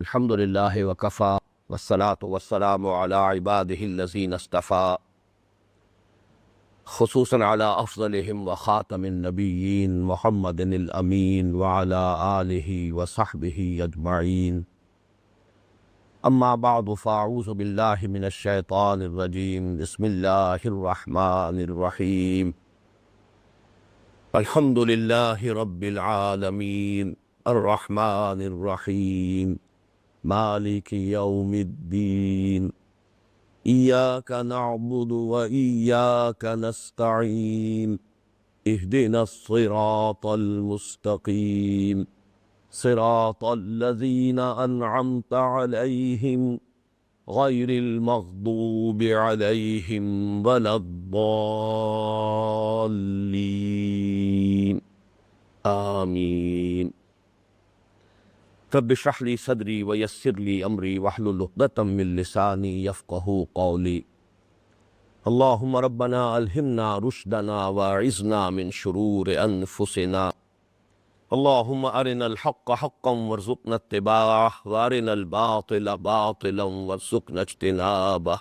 الحمد للہ وکفا والصلاة والسلام علی عباده الذین اصطفى خصوصاً علی افضلهم وخاتم النبیین محمد الامین وعلی آلہ وصحبہ اجمعین اما بعد فاعوذ باللہ من الشیطان الرجیم بسم اللہ الرحمن الرحیم الحمد للہ رب العالمین الرحمن الرحیم مالک یوم الدین ایاک نعبد و ایاک نستعین اہدنا الصراط المستقیم صراط الذین انعمت علیہم غیر المغضوب علیہم ولا الضالین آمین رب اشرح لي صدري ويسر لي أمري واحلل عقدة من لساني يفقهوا قولي اللهم ربنا ألهمنا رشدنا واعذنا من شرور أنفسنا اللهم أرنا الحق حقا وارزقنا اتباعه وأرنا الباطل باطلا وارزقنا اجتنابه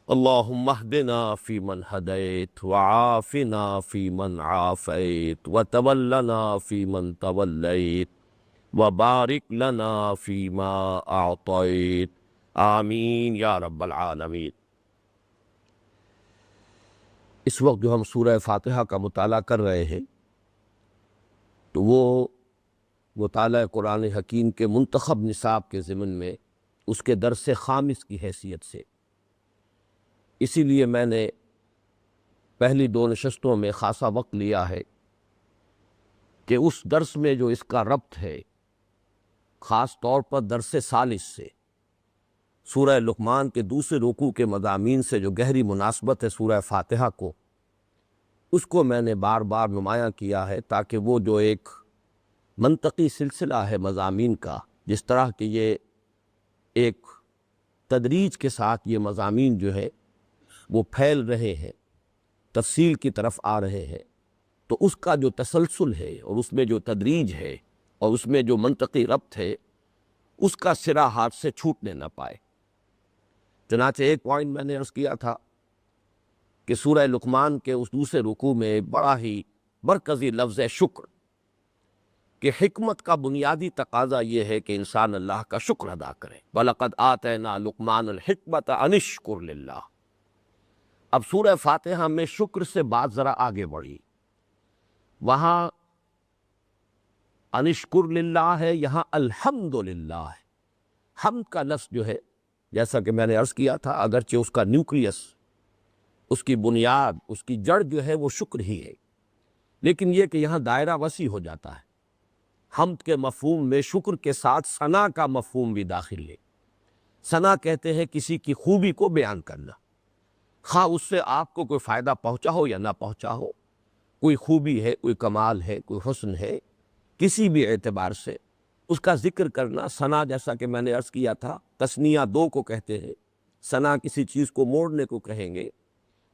اللهم اهدنا فيمن هديت وعافنا فيمن عافيت وتولنا فيمن توليت وبارک لنا فیما اعطیت آمین یا رب العالمین۔ اس وقت جو ہم سورہ فاتحہ کا مطالعہ کر رہے ہیں تو وہ مطالعہ قرآن حکیم کے منتخب نصاب کے ضمن میں اس کے درس خامس کی حیثیت سے، اسی لیے میں نے پہلی دو نشستوں میں خاصا وقت لیا ہے کہ اس درس میں جو اس کا ربط ہے، خاص طور پر درس ثالث سے، سورہ لقمان کے دوسرے رکوع کے مضامین سے جو گہری مناسبت ہے سورہ فاتحہ کو، اس کو میں نے بار بار نمایاں کیا ہے تاکہ وہ جو ایک منطقی سلسلہ ہے مضامین کا، جس طرح کہ یہ ایک تدریج کے ساتھ یہ مضامین جو ہے وہ پھیل رہے ہیں، تفصیل کی طرف آ رہے ہیں، تو اس کا جو تسلسل ہے اور اس میں جو تدریج ہے اور اس میں جو منطقی ربط ہے، اس کا سرا ہاتھ سے چھوٹنے نہ پائے۔ چنانچہ ایک پوائنٹ میں نے عرض کیا تھا کہ سورہ لقمان کے اس دوسرے رکوع میں بڑا ہی مرکزی لفظ ہے شکر، کہ حکمت کا بنیادی تقاضا یہ ہے کہ انسان اللہ کا شکر ادا کرے۔ وَلَقَدْ آتَيْنَا لُقْمَانَ الْحِکْمَةَ أَنِ اشْکُرْ لِلَّهِ۔ اب سورہ فاتحہ میں شکر سے بات ذرا آگے بڑھی، وہاں انشکر للہ ہے، یہاں الحمدللہ ہے۔ حمد کا لفظ جو ہے، جیسا کہ میں نے عرض کیا تھا، اگرچہ اس کا نیوکلیس، اس کی بنیاد، اس کی جڑ جو ہے وہ شکر ہی ہے، لیکن یہ کہ یہاں دائرہ وسیع ہو جاتا ہے۔ حمد کے مفہوم میں شکر کے ساتھ ثنا کا مفہوم بھی داخل ہے۔ ثنا کہتے ہیں کسی کی خوبی کو بیان کرنا، خواہ اس سے آپ کو کوئی فائدہ پہنچا ہو یا نہ پہنچا ہو، کوئی خوبی ہے، کوئی کمال ہے، کوئی حسن ہے، کسی بھی اعتبار سے اس کا ذکر کرنا ثنا، جیسا کہ میں نے عرض کیا تھا، تثنیہ دو کو کہتے ہیں۔ ثنا کسی چیز کو موڑنے کو کہیں گے،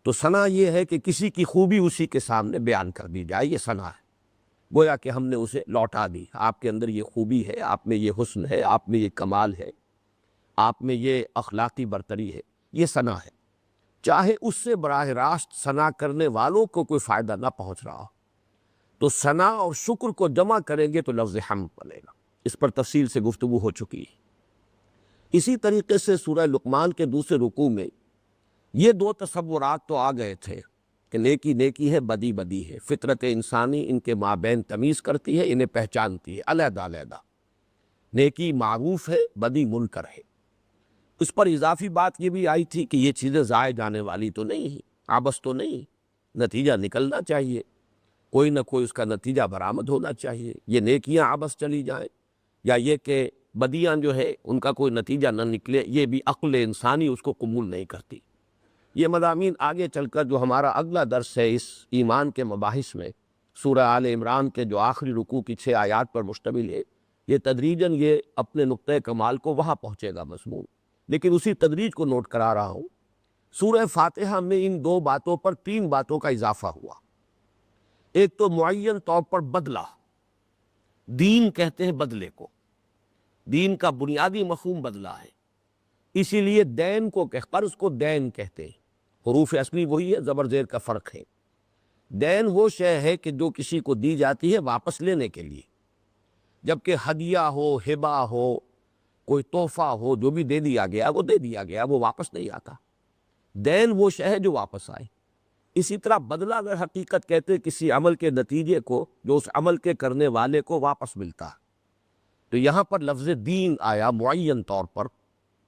تو ثنا یہ ہے کہ کسی کی خوبی اسی کے سامنے بیان کر دی جائے، یہ ثنا ہے، گویا کہ ہم نے اسے لوٹا دی۔ آپ کے اندر یہ خوبی ہے، آپ میں یہ حسن ہے، آپ میں یہ کمال ہے، آپ میں یہ اخلاقی برتری ہے، یہ ثنا ہے، چاہے اس سے براہ راست ثنا کرنے والوں کو کوئی فائدہ نہ پہنچ رہا ہو۔ تو ثنا اور شکر کو جمع کریں گے تو لفظ حمد بنے گا۔ اس پر تفصیل سے گفتگو ہو چکی ہے۔ اسی طریقے سے سورہ لقمان کے دوسرے رکوع میں یہ دو تصورات تو آ گئے تھے کہ نیکی نیکی ہے، بدی بدی ہے، فطرت انسانی ان کے مابین تمیز کرتی ہے، انہیں پہچانتی ہے علیحدہ علیحدہ۔ نیکی معروف ہے، بدی منکر ہے۔ اس پر اضافی بات یہ بھی آئی تھی کہ یہ چیزیں ضائع جانے والی تو نہیں ہیں، عبث تو نہیں، نتیجہ نکلنا چاہیے، کوئی نہ کوئی اس کا نتیجہ برآمد ہونا چاہیے۔ یہ نیکیاں عبث چلی جائیں یا یہ کہ بدیاں جو ہے ان کا کوئی نتیجہ نہ نکلے، یہ بھی عقل انسانی اس کو قبول نہیں کرتی۔ یہ مضامین آگے چل کر جو ہمارا اگلا درس ہے اس ایمان کے مباحث میں، سورہ آل عمران کے جو آخری رکوع کی 6 آیات پر مشتمل ہے، یہ تدریجاً یہ اپنے نقطۂ کمال کو وہاں پہنچے گا مضمون، لیکن اسی تدریج کو نوٹ کرا رہا ہوں۔ سورہ فاتحہ میں ان دو باتوں پر 3 باتوں کا اضافہ ہوا۔ ایک تو معین طور پر بدلہ، دین کہتے ہیں بدلے کو، دین کا بنیادی مفہوم بدلا ہے، اسی لیے دین کو قرض کو دین کہتے ہیں، حروف اصلی وہی ہے، زبر زیر کا فرق ہے۔ دین وہ شے ہے کہ جو کسی کو دی جاتی ہے واپس لینے کے لیے، جبکہ ہدیہ ہو، ہبہ ہو، کوئی تحفہ ہو، جو بھی دے دیا گیا وہ دے دیا گیا، وہ واپس نہیں آتا۔ دین وہ شے ہے جو واپس آئے۔ اسی طرح بدلہ در حقیقت کہتے کسی عمل کے نتیجے کو جو اس عمل کے کرنے والے کو واپس ملتا۔ تو یہاں پر لفظ دین آیا معین طور پر،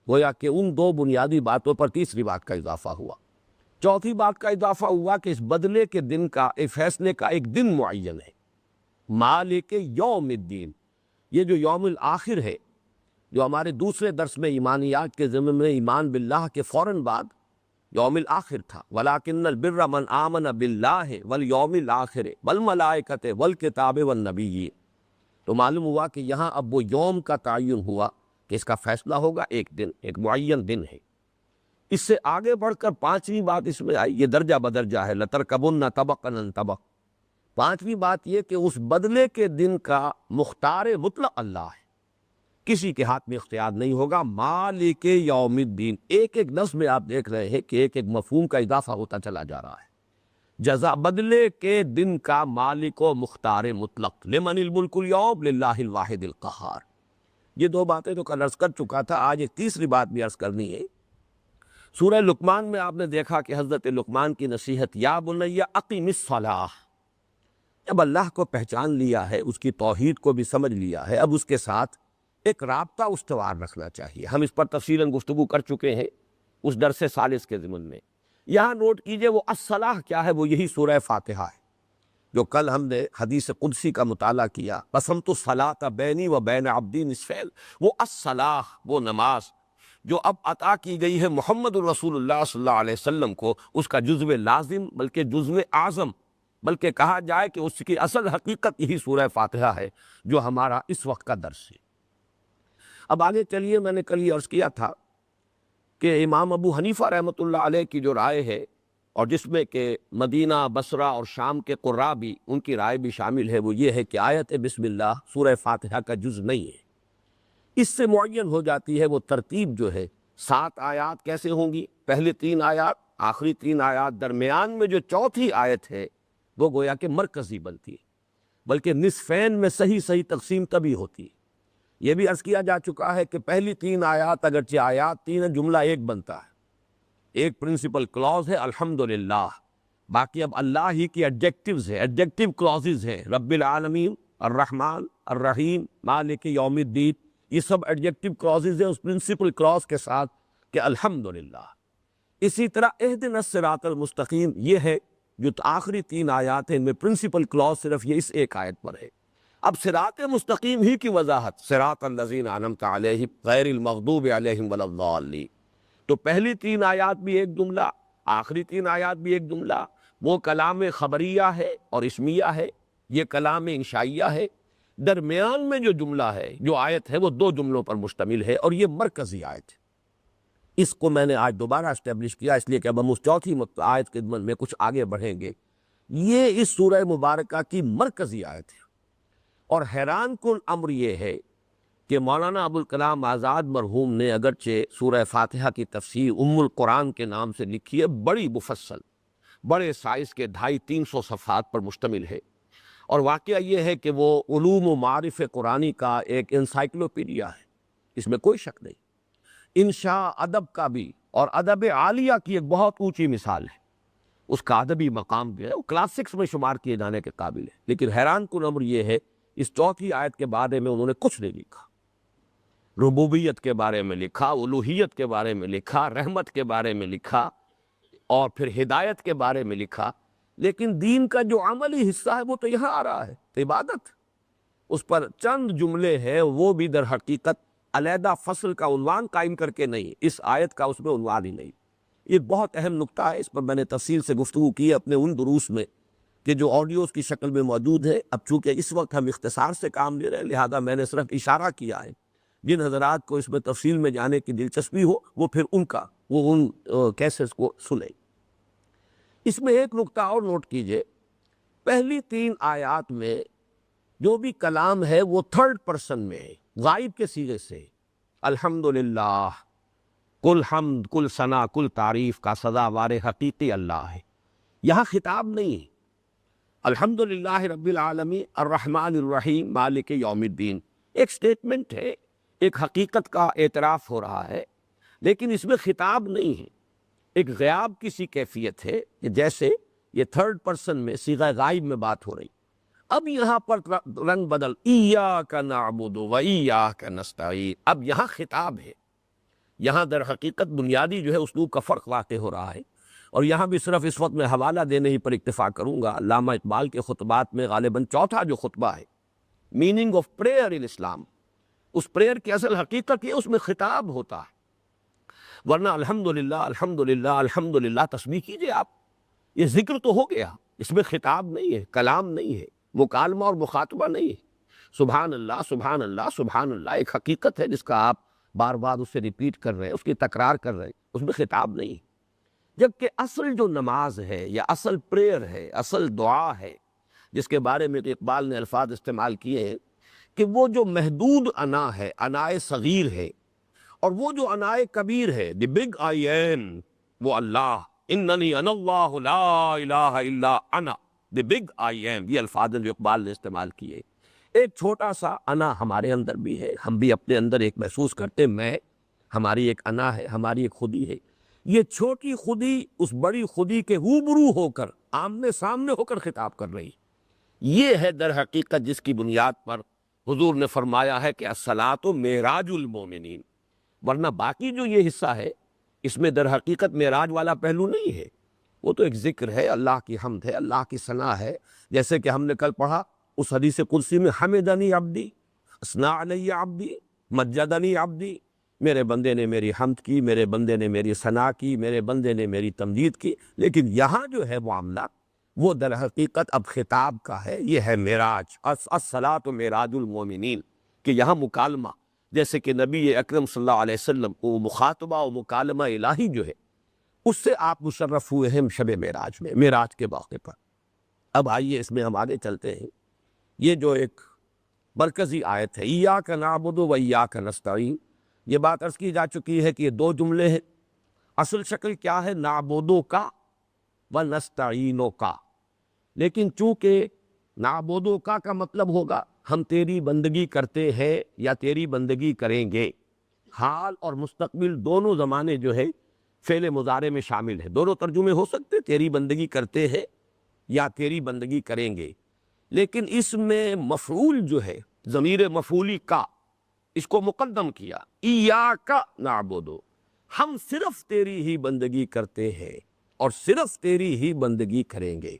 گویا کہ ان دو بنیادی باتوں پر تیسری بات کا اضافہ ہوا۔ چوتھی بات کا اضافہ ہوا کہ اس بدلے کے دن کا، ایک فیصلے کا ایک دن معین ہے، مالک یوم الدین۔ یہ جو یوم الآخر ہے، جو ہمارے دوسرے درس میں ایمانیات کے ضمن میں ایمان باللہ کے فوراً بعد یوم الآخر تھا، وَلَٰكِنَّ الْبِرَّ مَنْ آمَنَ بِاللَّهِ وَالْيَوْمِ الْآخِرِ وَالْمَلَائِكَةِ وَالْكِتَابِ وَالنَّبِيِّينَ۔ تو معلوم ہوا کہ یہاں اب وہ یوم کا تعین ہوا کہ اس کا فیصلہ ہوگا ایک دن، ایک معین دن ہے۔ اس سے آگے بڑھ کر پانچویں بات اس میں آئی، یہ درجہ بدرجہ ہے، لَتَرْكَبُنَّ طَبَقًا عَن طَبَقٍ۔ پانچویں بات یہ کہ اس بدلے کے دن کا مختار مطلق اللہ ہے، کسی کے ہاتھ میں اختیار نہیں ہوگا۔ مالک یوم الدین، ایک ایک لفظ میں آپ دیکھ رہے ہیں کہ ایک ایک مفہوم کا اضافہ ہوتا چلا جا رہا ہے۔ جزا، بدلے کے دن کا مالک و مختار مطلق، لمن الملک اليوم للہ الواحد القہار۔ یہ دو باتیں تو کل عرض کر چکا تھا، آج ایک تیسری بات بھی عرض کرنی ہے۔ سورہ لقمان میں آپ نے دیکھا کہ حضرت لقمان کی نصیحت، یا بنی اقم الصلاۃ۔ جب اللہ کو پہچان لیا ہے، اس کی توحید کو بھی سمجھ لیا ہے، اب اس کے ساتھ ایک رابطہ استوار رکھنا چاہیے۔ ہم اس پر تفصیلاً گفتگو کر چکے ہیں اس درس ثالث کے ضمن میں۔ یہاں نوٹ کیجئے وہ الصلاۃ کیا ہے، وہ یہی سورہ فاتحہ ہے، جو کل ہم نے حدیث قدسی کا مطالعہ کیا، قسمت الصلاۃ بینی و بین عبدی نصفین۔ وہ الصلاۃ، وہ نماز جو اب عطا کی گئی ہے محمد الرسول اللہ صلی اللہ علیہ وسلم کو، اس کا جزو لازم بلکہ جزو اعظم، بلکہ کہا جائے کہ اس کی اصل حقیقت یہی سورہ فاتحہ ہے جو ہمارا اس وقت کا درس ہے۔ اب آگے چلیے، میں نے کل یہ عرض کیا تھا کہ امام ابو حنیفہ رحمۃ اللہ علیہ کی جو رائے ہے، اور جس میں کہ مدینہ، بصرہ اور شام کے قراء بھی، ان کی رائے بھی شامل ہے، وہ یہ ہے کہ آیت بسم اللہ سورہ فاتحہ کا جز نہیں ہے۔ اس سے معین ہو جاتی ہے وہ ترتیب جو ہے، 7 آیات کیسے ہوں گی، پہلے 3 آیات، آخری 3 آیات، درمیان میں جو چوتھی آیت ہے وہ گویا کہ مرکزی بنتی ہے، بلکہ نصفین میں صحیح تقسیم تبھی ہوتی ہے۔ یہ بھی عرض کیا جا چکا ہے کہ پہلی 3 آیات اگرچہ آیات 3 ہیں، جملہ ایک بنتا ہے، ایک پرنسپل کلوز ہے الحمدللہ، باقی اب اللہ ہی کی ایڈجیکٹیوز ہیں، ایڈجیکٹیو کلوزز ہیں، رب العالمین، الرحمن، الرحیم، مالک یوم الدین، یہ سب ایڈجیکٹیو کلوزز ہیں اس پرنسپل کلوز کے ساتھ کہ الحمدللہ۔ اسی طرح اہدنا الصراط المستقیم، یہ ہے جو آخری 3 آیات ہیں، ان میں پرنسپل کلوز صرف یہ اس ایک آیت پر ہے۔ اب صراط مستقیم ہی کی وضاحت، صراط الذین انعمت علیہم غیر المغضوب علیہم ولا الضالین۔ تو پہلی 3 آیات بھی ایک جملہ، آخری 3 آیات بھی ایک جملہ، وہ کلام خبریہ ہے اور اسمیہ ہے، یہ کلام انشائیہ ہے۔ درمیان میں جو جملہ ہے، جو آیت ہے، وہ 2 جملوں پر مشتمل ہے، اور یہ مرکزی آیت ہے۔ اس کو میں نے آج دوبارہ اسٹیبلش کیا، اس لیے کہ اب ہم اس چوتھی آیت کے ضمن میں کچھ آگے بڑھیں گے۔ یہ اس سورہ مبارکہ کی مرکزی آیت ہے، اور حیران کن امر یہ ہے کہ مولانا ابوالکلام آزاد مرحوم نے اگرچہ سورہ فاتحہ کی تفسیر ام القرآن کے نام سے لکھی ہے، بڑی مفصل، بڑے سائز کے 250-300 صفحات پر مشتمل ہے، اور واقعہ یہ ہے کہ وہ علوم و معارف قرآنی کا ایک انسائکلوپیڈیا ہے، اس میں کوئی شک نہیں۔ انشاء ادب کا بھی، اور ادب عالیہ کی ایک بہت اونچی مثال ہے، اس کا ادبی مقام بھی ہے، وہ کلاسکس میں شمار کیے جانے کے قابل ہے۔ لیکن حیران کن امر یہ ہے، اس چوتھی آیت کے بارے میں انہوں نے کچھ نہیں لکھا، ربوبیت کے بارے میں لکھا، الوہیت کے بارے میں لکھا، رحمت کے بارے میں لکھا، اور پھر ہدایت کے بارے میں لکھا، لیکن دین کا جو عملی حصہ ہے وہ تو یہاں آ رہا ہے، عبادت۔ اس پر چند جملے ہیں، وہ بھی در حقیقت علیحدہ فصل کا عنوان قائم کر کے نہیں، اس آیت کا اس میں عنوان ہی نہیں۔ یہ بہت اہم نکتہ ہے، اس پر میں نے تفصیل سے گفتگو کی ہے اپنے ان دروس میں کہ جو آڈیوز کی شکل میں موجود ہے۔ اب چونکہ اس وقت ہم اختصار سے کام لے رہے ہیں، لہذا میں نے صرف اشارہ کیا ہے، جن حضرات کو اس میں تفصیل میں جانے کی دلچسپی ہو وہ پھر ان کیسز کو سنیں۔ اس میں ایک نکتہ اور نوٹ کیجئے، پہلی 3 آیات میں جو بھی کلام ہے وہ تھرڈ پرسن میں ہے، غائب کے صیغے سے۔ الحمدللہ، کل حمد، کل ثنا، کل تعریف کا سزاوار حقیقی اللہ ہے۔ یہاں خطاب نہیں ہے۔ الحمدللہ رب العالمین الرحمن الرحیم مالک یوم الدین، ایک سٹیٹمنٹ ہے، ایک حقیقت کا اعتراف ہو رہا ہے، لیکن اس میں خطاب نہیں ہے، ایک غیاب کی سی کیفیت ہے، کہ جیسے یہ تھرڈ پرسن میں صیغہ غائب میں بات ہو رہی۔ اب یہاں پر رنگ بدل، ایاک نعبد و ایاک نستعین، اب یہاں خطاب ہے۔ یہاں در حقیقت بنیادی جو ہے اسلوب کا فرق واقع ہو رہا ہے، اور یہاں بھی صرف اس وقت میں حوالہ دینے ہی پر اکتفا کروں گا۔ علامہ اقبال کے خطبات میں غالباً چوتھا جو خطبہ ہے، meaning of prayer in Islam, اس پریئر کی اصل حقیقت یہ اس میں خطاب ہوتا ہے، ورنہ الحمدللہ الحمدللہ الحمدللہ تسبیح کیجئے آپ، یہ ذکر تو ہو گیا، اس میں خطاب نہیں ہے، کلام نہیں ہے، مکالمہ اور مخاطبہ نہیں ہے۔ سبحان اللہ سبحان اللہ سبحان اللہ ایک حقیقت ہے جس کا آپ بار بار اسے ریپیٹ کر رہے ہیں، اس کی تکرار کر رہے ہیں، اس میں خطاب نہیں ہے۔ جبکہ اصل جو نماز ہے یا اصل پریئر ہے، اصل دعا ہے، جس کے بارے میں اقبال نے الفاظ استعمال کیے ہیں کہ وہ جو محدود انا ہے، انائے صغیر ہے، اور وہ جو انائے کبیر ہے، دی بگ آئی ایم، وہ اللہ، اننی انا اللہ لا الہ الا انا، دی بگ آئی ایم، یہ الفاظ جو اقبال نے استعمال کیے۔ ایک چھوٹا سا انا ہمارے اندر بھی ہے، ہم بھی اپنے اندر ایک محسوس کرتے، میں، ہماری ایک انا ہے، ہماری ایک خودی ہے۔ یہ چھوٹی خودی اس بڑی خودی کے روبرو ہو کر، آمنے سامنے ہو کر خطاب کر رہی، یہ ہے در حقیقت جس کی بنیاد پر حضور نے فرمایا ہے کہ الصلاۃ معراج المومنین، ورنہ باقی جو یہ حصہ ہے اس میں در حقیقت معراج والا پہلو نہیں ہے، وہ تو ایک ذکر ہے، اللہ کی حمد ہے، اللہ کی ثنا ہے، جیسے کہ ہم نے کل پڑھا اس حدیث قدسی میں، حمدنی عبدی، اثنا علی عبدی، مجدنی عبدی، میرے بندے نے میری حمد کی، میرے بندے نے میری ثنا کی، میرے بندے نے میری تمجید کی۔ لیکن یہاں جو ہے معاملہ وہ در حقیقت اب خطاب کا ہے، یہ ہے معراج، الصلاۃ معراج المومنین، کہ یہاں مکالمہ، جیسے کہ نبی اکرم صلی اللہ علیہ وسلم کو مخاطبہ و مکالمہ الہی جو ہے اس سے آپ مشرف ہوئے ہیں شب معراج میں، معراج کے موقع پر۔ اب آئیے اس میں ہم آگے چلتے ہیں۔ یہ جو ایک مرکزی آیت ہے، ایاک نعبد و ایاک نستعین، یہ بات عرض کی جا چکی ہے کہ یہ دو جملے ہیں، اصل شکل کیا ہے، نعبدو کا و نستعینو کا، لیکن چونکہ نعبدو کا مطلب ہوگا ہم تیری بندگی کرتے ہیں یا تیری بندگی کریں گے، حال اور مستقبل دونوں زمانے جو ہے فعل مضارع میں شامل ہے، دونوں ترجمے ہو سکتے، تیری بندگی کرتے ہیں یا تیری بندگی کریں گے، لیکن اس میں مفعول جو ہے ضمیر مفعولی کا، اس کو مقدم کیا، ایاک نعبدو، ہم صرف تیری ہی بندگی کرتے ہیں اور صرف تیری ہی بندگی کریں گے،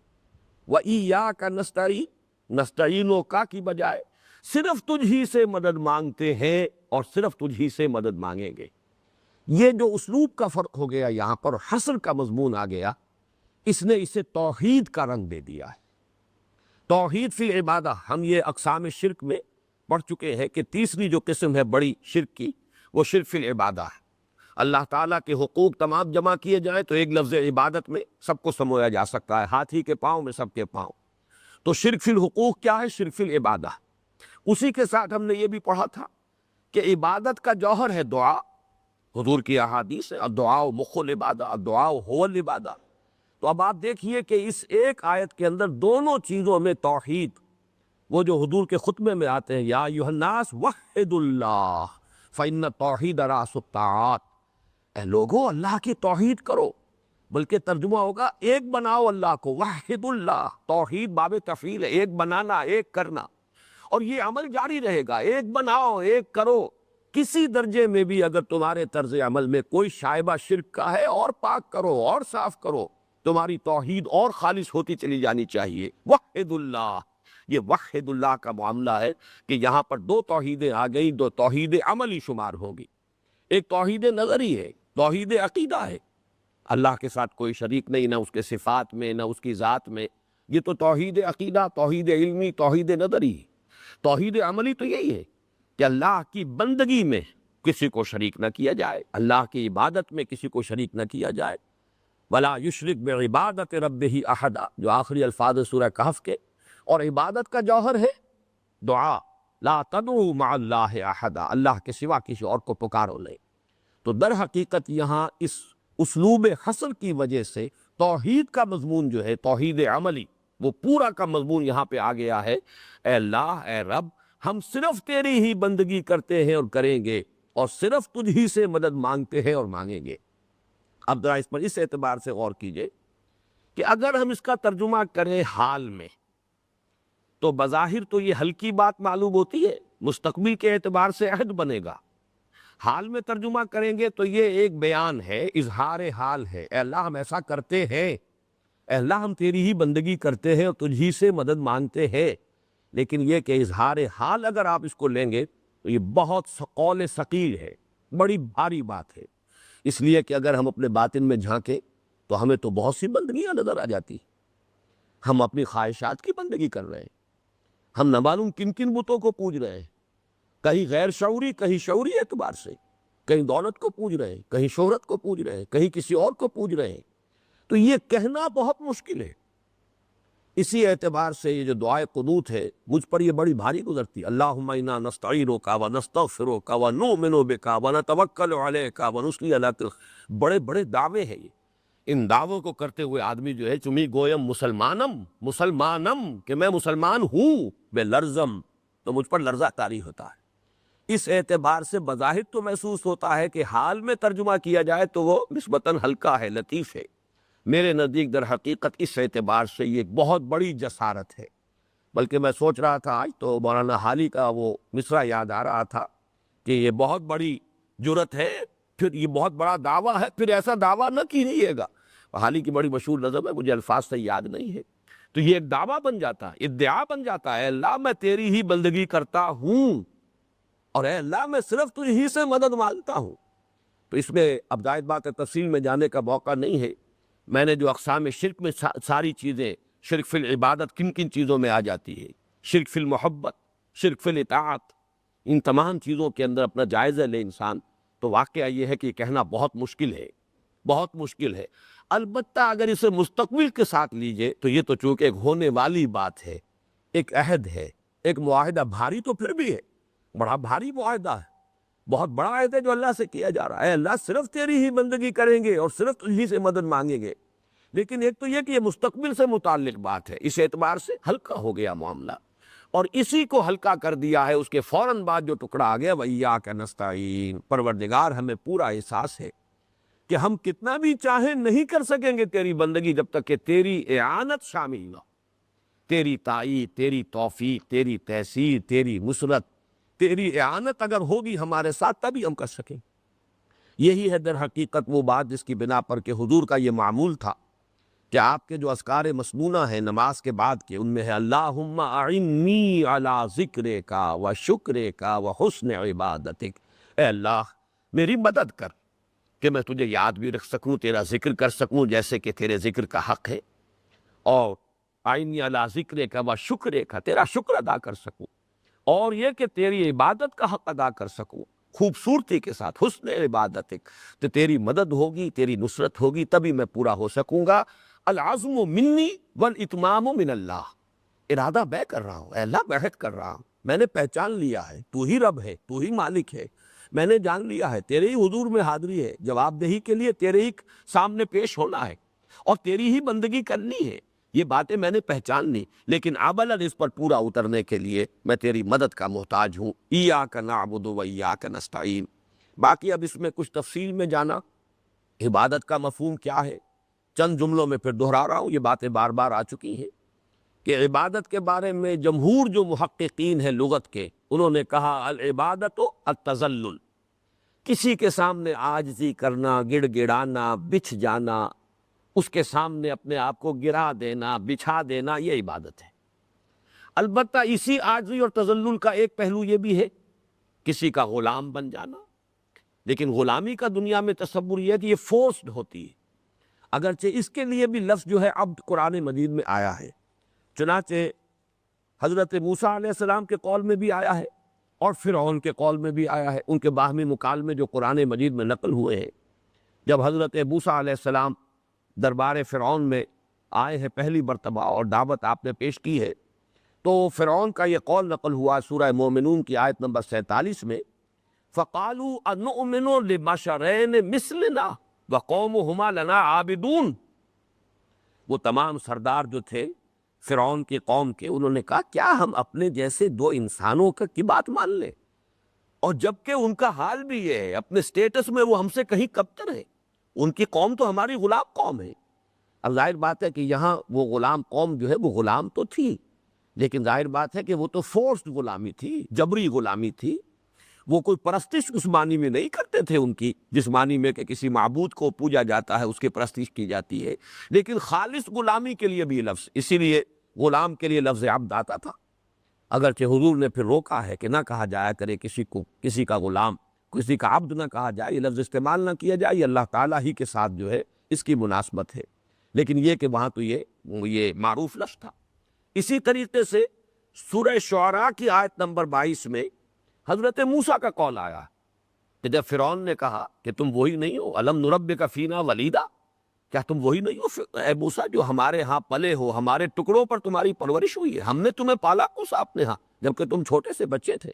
وَإِيَّاكَ نَسْتَعِينُ، نستعینو کا کی بجائے صرف تجھ ہی سے مدد مانگتے ہیں اور صرف تجھ ہی سے مدد مانگیں گے۔ یہ جو اسلوب کا فرق ہو گیا، یہاں پر حصر کا مضمون آ گیا، اس نے اسے توحید کا رنگ دے دیا ہے۔ توحید فی العبادہ، ہم یہ اقسام شرک میں پڑھ چکے ہیں کہ تیسری جو قسم ہے بڑی شرک کی، وہ شرک فی العبادہ ہے۔ اللہ تعالیٰ کے حقوق تمام جمع کیے جائیں تو ایک لفظ عبادت میں سب کو سمویا جا سکتا ہے، ہاتھی کے پاؤں میں سب کے پاؤں۔ تو شرک فی الحقوق کیا ہے؟ شرک فی العبادہ۔ اسی کے ساتھ ہم نے یہ بھی پڑھا تھا کہ عبادت کا جوہر ہے دعا، حضور کی احادیث ہے، الدعاء مخ العبادہ، الدعاء هو العبادہ۔ تو اب آپ دیکھیے کہ اس ایک آیت کے اندر دونوں چیزوں میں توحید، وہ جو حضور کے خطبے میں آتے ہیں، یا ایھا الناس وحدوا اللہ فإن التوحید رأس الطاعات، اے لوگو اللہ کی توحید کرو، بلکہ ترجمہ ہوگا ایک بناؤ اللہ کو، وحد اللہ، توحید باب تفعیل ہے، ایک بنانا، ایک کرنا، اور یہ عمل جاری رہے گا، ایک بناؤ ایک کرو۔ کسی درجے میں بھی اگر تمہارے طرز عمل میں کوئی شائبہ شرک کا ہے، اور پاک کرو اور صاف کرو، تمہاری توحید اور خالص ہوتی چلی جانی چاہیے۔ وحد اللہ، یہ وحد اللہ کا معاملہ ہے کہ یہاں پر دو توحیدیں آ گئی، دو توحید عملی شمار ہوگی۔ ایک توحید نظری ہے، توحید عقیدہ ہے، اللہ کے ساتھ کوئی شریک نہیں، نہ اس کے صفات میں نہ اس کی ذات میں، یہ تو توحید عقیدہ، توحید علمی، توحید نظری ہے۔ توحید عملی تو یہی ہے کہ اللہ کی بندگی میں کسی کو شریک نہ کیا جائے، اللہ کی عبادت میں کسی کو شریک نہ کیا جائے، وَلَا يُشْرِكْ بِعِبَادَةِ رَبِّهِ أَحَدًا، جو آخری الفاظ سورہ کہف کے، اور عبادت کا جوہر ہے دعا لا تدعو مع اللہ احدا، اللہ کے سوا کسی اور کو پکارو نہیں۔ تو در حقیقت یہاں اس اسلوب حصر کی وجہ سے توحید کا مضمون جو ہے، توحید عملی، وہ پورا کا مضمون یہاں پہ آ گیا ہے۔ اے اللہ، اے رب، ہم صرف تیری ہی بندگی کرتے ہیں اور کریں گے، اور صرف تجھ ہی سے مدد مانگتے ہیں اور مانگیں گے۔ اب ذرا اس پر اس اعتبار سے غور کیجئے کہ اگر ہم اس کا ترجمہ کریں حال میں، تو بظاہر تو یہ ہلکی بات معلوم ہوتی ہے، مستقبل کے اعتبار سے عہد بنے گا۔ حال میں ترجمہ کریں گے تو یہ ایک بیان ہے، اظہار حال ہے۔ اے اللہ، ہم ایسا کرتے ہیں، اے اللہ، ہم تیری ہی بندگی کرتے ہیں اور تجھی سے مدد مانگتے ہیں۔ لیکن یہ کہ اظہار حال اگر آپ اس کو لیں گے تو یہ بہت قول ثقیل ہے، بڑی بھاری بات ہے۔ اس لیے کہ اگر ہم اپنے باطن میں جھانکیں تو ہمیں تو بہت سی بندگیاں نظر آ جاتی ہیں۔ ہم اپنی خواہشات کی بندگی کر رہے ہیں، ہم نہ معلوم کن کن بتوں کو پوج رہے ہیں، کہیں غیر شعوری کہیں شعوری اعتبار سے، کہیں دولت کو پوج رہے ہیں، کہیں شہرت کو پوج رہے ہیں، کہیں کسی اور کو پوج رہے ہیں۔ تو یہ کہنا بہت مشکل ہے۔ اسی اعتبار سے یہ جو دعائے قنوت ہے مجھ پر یہ بڑی بھاری گزرتی ہے۔ اللہم انا نستعینک ونستغفرک ونؤمن بک ونتوکل علیک ونصلی علیک۔ بڑے بڑے دعوے ہیں یہ۔ ان دعووں کو کرتے ہوئے آدمی جو ہے چمی گویم مسلمانم کہ میں مسلمان ہوں، بے لرزم، تو مجھ پر لرزہ طاری ہوتا ہے۔ اس اعتبار سے بظاہر تو محسوس ہوتا ہے کہ حال میں ترجمہ کیا جائے تو وہ نسبتاً ہلکا ہے، لطیف ہے۔ میرے نزدیک در حقیقت اس اعتبار سے یہ ایک بہت بڑی جسارت ہے۔ بلکہ میں سوچ رہا تھا آج تو مولانا حالی کا وہ مصرع یاد آ رہا تھا کہ یہ بہت بڑی جرت ہے، پھر یہ بہت بڑا دعویٰ ہے، پھر ایسا دعویٰ نہ کیجیے گا۔ حالی کی بڑی مشہور نظم ہے، مجھے الفاظ سے یاد نہیں ہے۔ تو یہ ایک دعویٰ بن جاتا ہے، ادعا بن جاتا ہے، اللہ میں تیری ہی بندگی کرتا ہوں، اور اے اللہ میں صرف تجھ ہی سے مدد مانگتا ہوں۔ تو اس میں اب زائد بات ہے، تفصیل میں جانے کا موقع نہیں ہے۔ میں نے جو اقسام شرک میں ساری چیزیں، شرک فی العبادت کن کن چیزوں میں آ جاتی ہے، شرک فی المحبت، شرک فی الاطاعت، ان تمام چیزوں کے اندر اپنا جائزہ لے انسان، تو واقعہ یہ ہے کہ یہ کہنا بہت مشکل ہے، بہت مشکل ہے۔ البتہ اگر اسے مستقبل کے ساتھ لیجئے تو یہ تو چونکہ ایک ہونے والی بات ہے، ایک عہد ہے، ایک معاہدہ، بھاری تو پھر بھی ہے، بڑا بھاری معاہدہ ہے، بہت بڑا عہد ہے جو اللہ سے کیا جا رہا ہے۔ اے اللہ، صرف تیری ہی بندگی کریں گے اور صرف تجھی سے مدد مانگیں گے۔ لیکن ایک تو یہ کہ یہ مستقبل سے متعلق بات ہے، اس اعتبار سے ہلکا ہو گیا معاملہ، اور اسی کو ہلکا کر دیا ہے۔ اس کے فوراً بعد جو ٹکڑا آ گیا، وَإِيَّاكَ نَسْتَعِينُ، پروردگار ہمیں پورا احساس ہے کہ ہم کتنا بھی چاہیں نہیں کر سکیں گے تیری بندگی جب تک کہ تیری اعانت شامل نہ، تیری تائید، تیری توفیق، تیری تحصیل، تیری نصرت، تیری اعانت اگر ہوگی ہمارے ساتھ تبھی ہم کر سکیں۔ یہی ہے در حقیقت وہ بات جس کی بنا پر کہ حضور کا یہ معمول تھا کہ آپ کے جو اذکار مسنونہ ہیں نماز کے بعد کے، ان میں ہے اللہم اعنی علی ذکرک و شکرک و حسن عبادتک۔ اے اللہ، میری مدد کر کہ میں تجھے یاد بھی رکھ سکوں، تیرا ذکر کر سکوں جیسے کہ تیرے ذکر کا حق ہے، اور اعنی علی ذکرک و شکرک، تیرا شکر ادا کر سکوں، اور یہ کہ تیری عبادت کا حق ادا کر سکوں خوبصورتی کے ساتھ، حسن عبادتک۔ تو تیری مدد ہوگی، تیری نصرت ہوگی، تبھی میں پورا ہو سکوں گا۔ العزم منی والاتمام من اللہ، ارادہ میں کر رہا ہوں، اے اللہ میں عہد کر رہا ہوں، میں نے پہچان لیا ہے تو ہی رب ہے، تو ہی مالک ہے، میں نے جان لیا ہے تیرے ہی حضور میں حاضری ہے، جواب دہی کے لیے تیرے ہی سامنے پیش ہونا ہے اور تیری ہی بندگی کرنی ہے۔ یہ باتیں میں نے پہچان لی، لیکن عملاً اس پر پورا اترنے کے لیے میں تیری مدد کا محتاج ہوں۔ ایاک نعبد و ایاک نستعین۔ باقی اب اس میں کچھ تفصیل میں جانا، عبادت کا مفہوم کیا ہے، چند جملوں میں پھر دہرا رہا ہوں، یہ باتیں بار بار آ چکی ہیں کہ عبادت کے بارے میں جمہور جو محققین ہیں لغت کے، انہوں نے کہا العبادت التذلل، کسی کے سامنے عاجزی کرنا، گڑ گڑانا، بچھ جانا، اس کے سامنے اپنے آپ کو گرا دینا، بچھا دینا، یہ عبادت ہے۔ البتہ اسی عاجزی اور تذلل کا ایک پہلو یہ بھی ہے، کسی کا غلام بن جانا، لیکن غلامی کا دنیا میں تصور یہ ہے کہ یہ فورسڈ ہوتی ہے، اگرچہ اس کے لیے بھی لفظ جو ہے عبد قرآن مجید میں آیا ہے، چنانچہ حضرت موسیٰ علیہ السلام کے قول میں بھی آیا ہے اور فرعون کے قول میں بھی آیا ہے، ان کے باہمی مکالمے جو قرآن مجید میں نقل ہوئے ہیں۔ جب حضرت موسیٰ علیہ السلام دربار فرعون میں آئے ہیں پہلی مرتبہ اور دعوت آپ نے پیش کی ہے، تو فرعون کا یہ قول نقل ہوا سورہ مومنون کی آیت نمبر 47 میں، فَقَالُوا أَنُؤْمِنُ لِبَشَرَيْنِ مِثْلِنَا وَقَوْمُهُمَا لَنَا عَابِدُونَ۔ وہ تمام سردار جو تھے فرعون کی قوم کے، انہوں نے کہا کیا ہم اپنے جیسے دو انسانوں کی بات مان لیں، اور جبکہ ان کا حال بھی یہ ہے، اپنے سٹیٹس میں وہ ہم سے کہیں کمتر ہے، ان کی قوم تو ہماری غلام قوم ہے۔ اب ظاہر بات ہے کہ یہاں وہ غلام قوم جو ہے وہ غلام تو تھی، لیکن ظاہر بات ہے کہ وہ تو فورسڈ غلامی تھی، جبری غلامی تھی۔ وہ کوئی پرستش اس معنی میں نہیں کرتے تھے ان کی، جس معنی میں کہ کسی معبود کو پوجا جاتا ہے، اس کی پرستش کی جاتی ہے، لیکن خالص غلامی کے لیے بھی لفظ، اسی لیے غلام کے لیے لفظ عبد آتا تھا۔ اگرچہ حضور نے پھر روکا ہے کہ نہ کہا جایا کرے کسی کو کسی کا غلام، کسی کا عبد نہ کہا جائے، یہ لفظ استعمال نہ کیا جائے، یہ اللہ تعالیٰ ہی کے ساتھ جو ہے اس کی مناسبت ہے، لیکن یہ کہ وہاں تو یہ معروف لفظ تھا۔ اسی طریقے سے سورہ شعراء کی آیت نمبر 22 میں حضرت موسیٰ کا قول آیا کہ جب فرعون نے کہا کہ تم وہی نہیں ہو، الم نربک فینا ولیدا، کیا تم وہی نہیں ہو اے موسیٰ جو ہمارے ہاں پلے ہو، ہمارے ٹکڑوں پر تمہاری پرورش ہوئی ہے، ہم نے تمہیں پالا پوسا اپنے ہاں جبکہ تم چھوٹے سے بچے تھے۔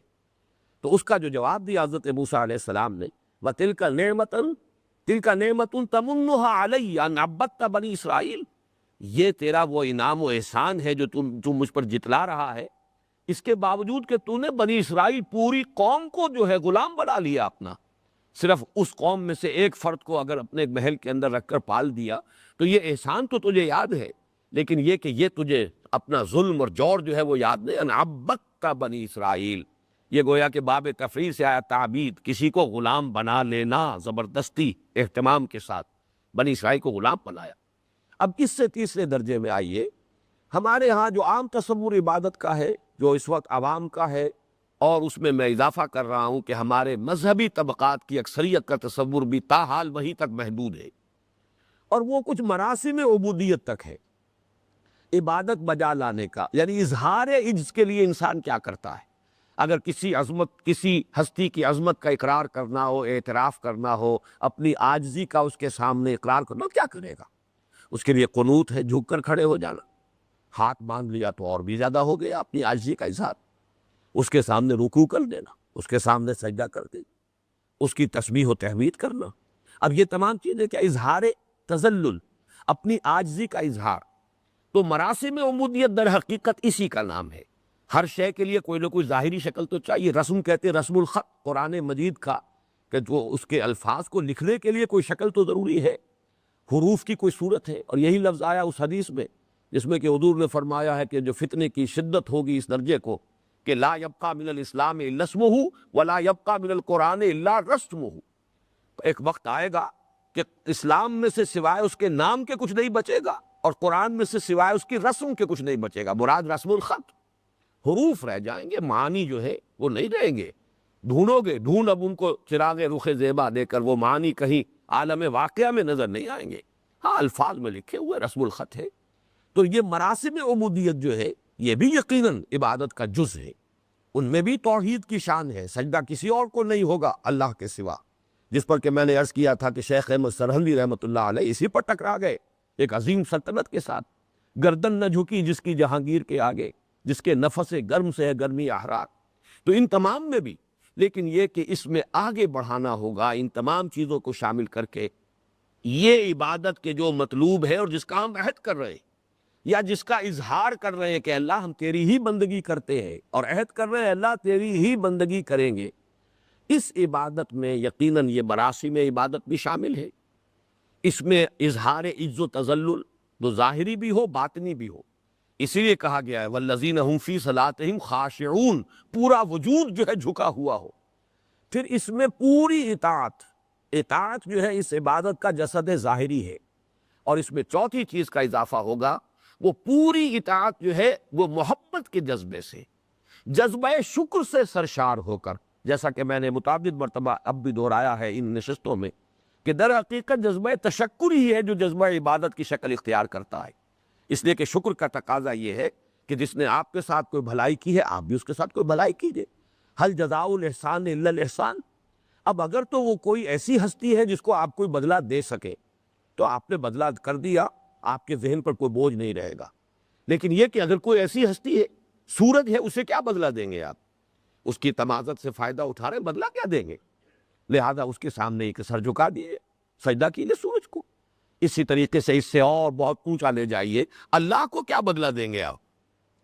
تو اس کا جو جواب دیا حضرت موسیٰ علیہ السلام نے، وَتِلْكَ نِعْمَةٌ تِلْكَ نِعْمَةٌ تَمُنُّهَا عَلَيَّ أَنْ عَبَّدْتَ بَنِي اسرائیل، یہ تیرا وہ انعام و احسان ہے جو تم مجھ پر جتلا رہا ہے، اس کے باوجود کہ تو نے بنی اسرائیل پوری قوم کو جو ہے غلام بنا لیا اپنا، صرف اس قوم میں سے ایک فرد کو اگر اپنے محل کے اندر رکھ کر پال دیا تو یہ احسان تو تجھے یاد ہے، لیکن یہ کہ یہ تجھے اپنا ظلم اور جور جو ہے وہ یاد نہیں۔ ان عبدت بنی اسرائیل، یہ گویا کہ باب تفریح سے آیا تعبید، کسی کو غلام بنا لینا، زبردستی اہتمام کے ساتھ بنی اسرائیل کو غلام بنایا۔ اب اس سے تیسرے درجے میں آئیے، ہمارے ہاں جو عام تصور عبادت کا ہے، جو اس وقت عوام کا ہے، اور اس میں اضافہ کر رہا ہوں کہ ہمارے مذہبی طبقات کی اکثریت کا تصور بھی تاحال وہیں تک محدود ہے، اور وہ کچھ مراسم عبودیت تک ہے، عبادت بجا لانے کا، یعنی اظہار عجز کے لیے انسان کیا کرتا ہے۔ اگر کسی ہستی کی عظمت کا اقرار کرنا ہو، اعتراف کرنا ہو، اپنی عاجزی کا اس کے سامنے اقرار کرنا ہو، کیا کرے گا؟ اس کے لیے قنوت ہے، جھک کر کھڑے ہو جانا، ہاتھ باندھ لیا تو اور بھی زیادہ ہو گیا اپنی عاجزی کا اظہار، اس کے سامنے رکوع کر دینا، اس کے سامنے سجدہ کر دینا، اس کی تسبیح و تحمید کرنا۔ اب یہ تمام چیزیں کیا اظہار تذلل، اپنی عاجزی کا اظہار۔ تو مراسم عبودیت در حقیقت اسی کا نام ہے۔ ہر شے کے لیے کوئی نہ کوئی ظاہری شکل تو چاہیے۔ رسم کہتے ہیں رسم الخط قرآن مجید کا، کہ جو اس کے الفاظ کو لکھنے کے لیے کوئی شکل تو ضروری ہے، حروف کی کوئی صورت ہے، اور یہی لفظ آیا اس حدیث میں جس میں کہ حضور نے فرمایا ہے کہ جو فتنے کی شدت ہوگی اس درجے کو کہ لا یبقى من الاسلام الا اسمہ ولا یبقى من القرآن الا رسمہ، ایک وقت آئے گا کہ اسلام میں سے سوائے اس کے نام کے کچھ نہیں بچے گا، اور قرآن میں سے سوائے اس کی رسم کے کچھ نہیں بچے گا۔ مراد رسم الخط، حروف رہ جائیں گے، معانی جو ہے وہ نہیں رہیں گے۔ ڈھونڈو گے، ڈھونڈ اب ان کو چراغ رخ زیبا دے کر وہ معانی کہیں عالم واقعہ میں نظر نہیں آئیں گے، ہاں الفاظ میں لکھے ہوئے رسم الخط ہے۔ تو یہ مراسم عبودیت جو ہے یہ بھی یقیناً عبادت کا جز ہے، ان میں بھی توحید کی شان ہے، سجدہ کسی اور کو نہیں ہوگا اللہ کے سوا، جس پر کہ میں نے عرض کیا تھا کہ شیخ احمد سرہندی رحمۃ اللہ علیہ اسی پر ٹکرا گئے، ایک عظیم سلطنت کے ساتھ، گردن نہ جھکی جس کی جہانگیر کے آگے، جس کے نفس گرم سے ہے گرمی احرار۔ تو ان تمام میں بھی، لیکن یہ کہ اس میں آگے بڑھانا ہوگا ان تمام چیزوں کو شامل کر کے، یہ عبادت کے جو مطلوب ہے اور جس کا ہم عہد کر رہے ہیں یا جس کا اظہار کر رہے ہیں کہ اللہ ہم تیری ہی بندگی کرتے ہیں، اور عہد کر رہے ہیں اللہ تیری ہی بندگی کریں گے، اس عبادت میں یقیناً یہ مراسم عبادت بھی شامل ہے۔ اس میں اظہار عجز و تذلل جو ظاہری بھی ہو باطنی بھی ہو، اسی لیے کہا گیا ہے والذین هم فی صلاتہم خاشعون، پورا وجود جو ہے جھکا ہوا ہو۔ پھر اس میں پوری اطاعت جو ہے اس عبادت کا جسد ظاہری ہے، اور اس میں چوتھی چیز کا اضافہ ہوگا، وہ پوری اطاعت جو ہے وہ محبت کے جذبے سے، جذبہ شکر سے سرشار ہو کر، جیسا کہ میں نے متعدد مرتبہ اب بھی دہرایا ہے ان نشستوں میں کہ در حقیقت جذبہ تشکر ہی ہے جو جذبہ عبادت کی شکل اختیار کرتا ہے، اس لیے کہ شکر کا تقاضا یہ ہے کہ جس نے آپ کے ساتھ کوئی بھلائی کی ہے آپ بھی اس کے ساتھ کوئی بھلائی کیجئے، هل جزاء الاحسان الا الاحسان۔ اب اگر تو وہ کوئی ایسی ہستی ہے جس کو آپ کوئی بدلہ دے سکے تو آپ نے بدلہ کر دیا، آپ کے ذہن پر کوئی بوجھ نہیں رہے گا، لیکن یہ کہ اگر کوئی ایسی ہستی ہے سورج ہے اسے کیا بدلہ دیں گے آپ؟ اس کی تمازت سے فائدہ اٹھا رہے، بدلہ کیا دیں گے؟ لہذا اس کے سامنے ایک سر جھکا دیے، سجدہ کیجیے سورج کو۔ اسی طریقے سے اس سے اور بہت اونچا لے جائیے، اللہ کو کیا بدلہ دیں گے آپ؟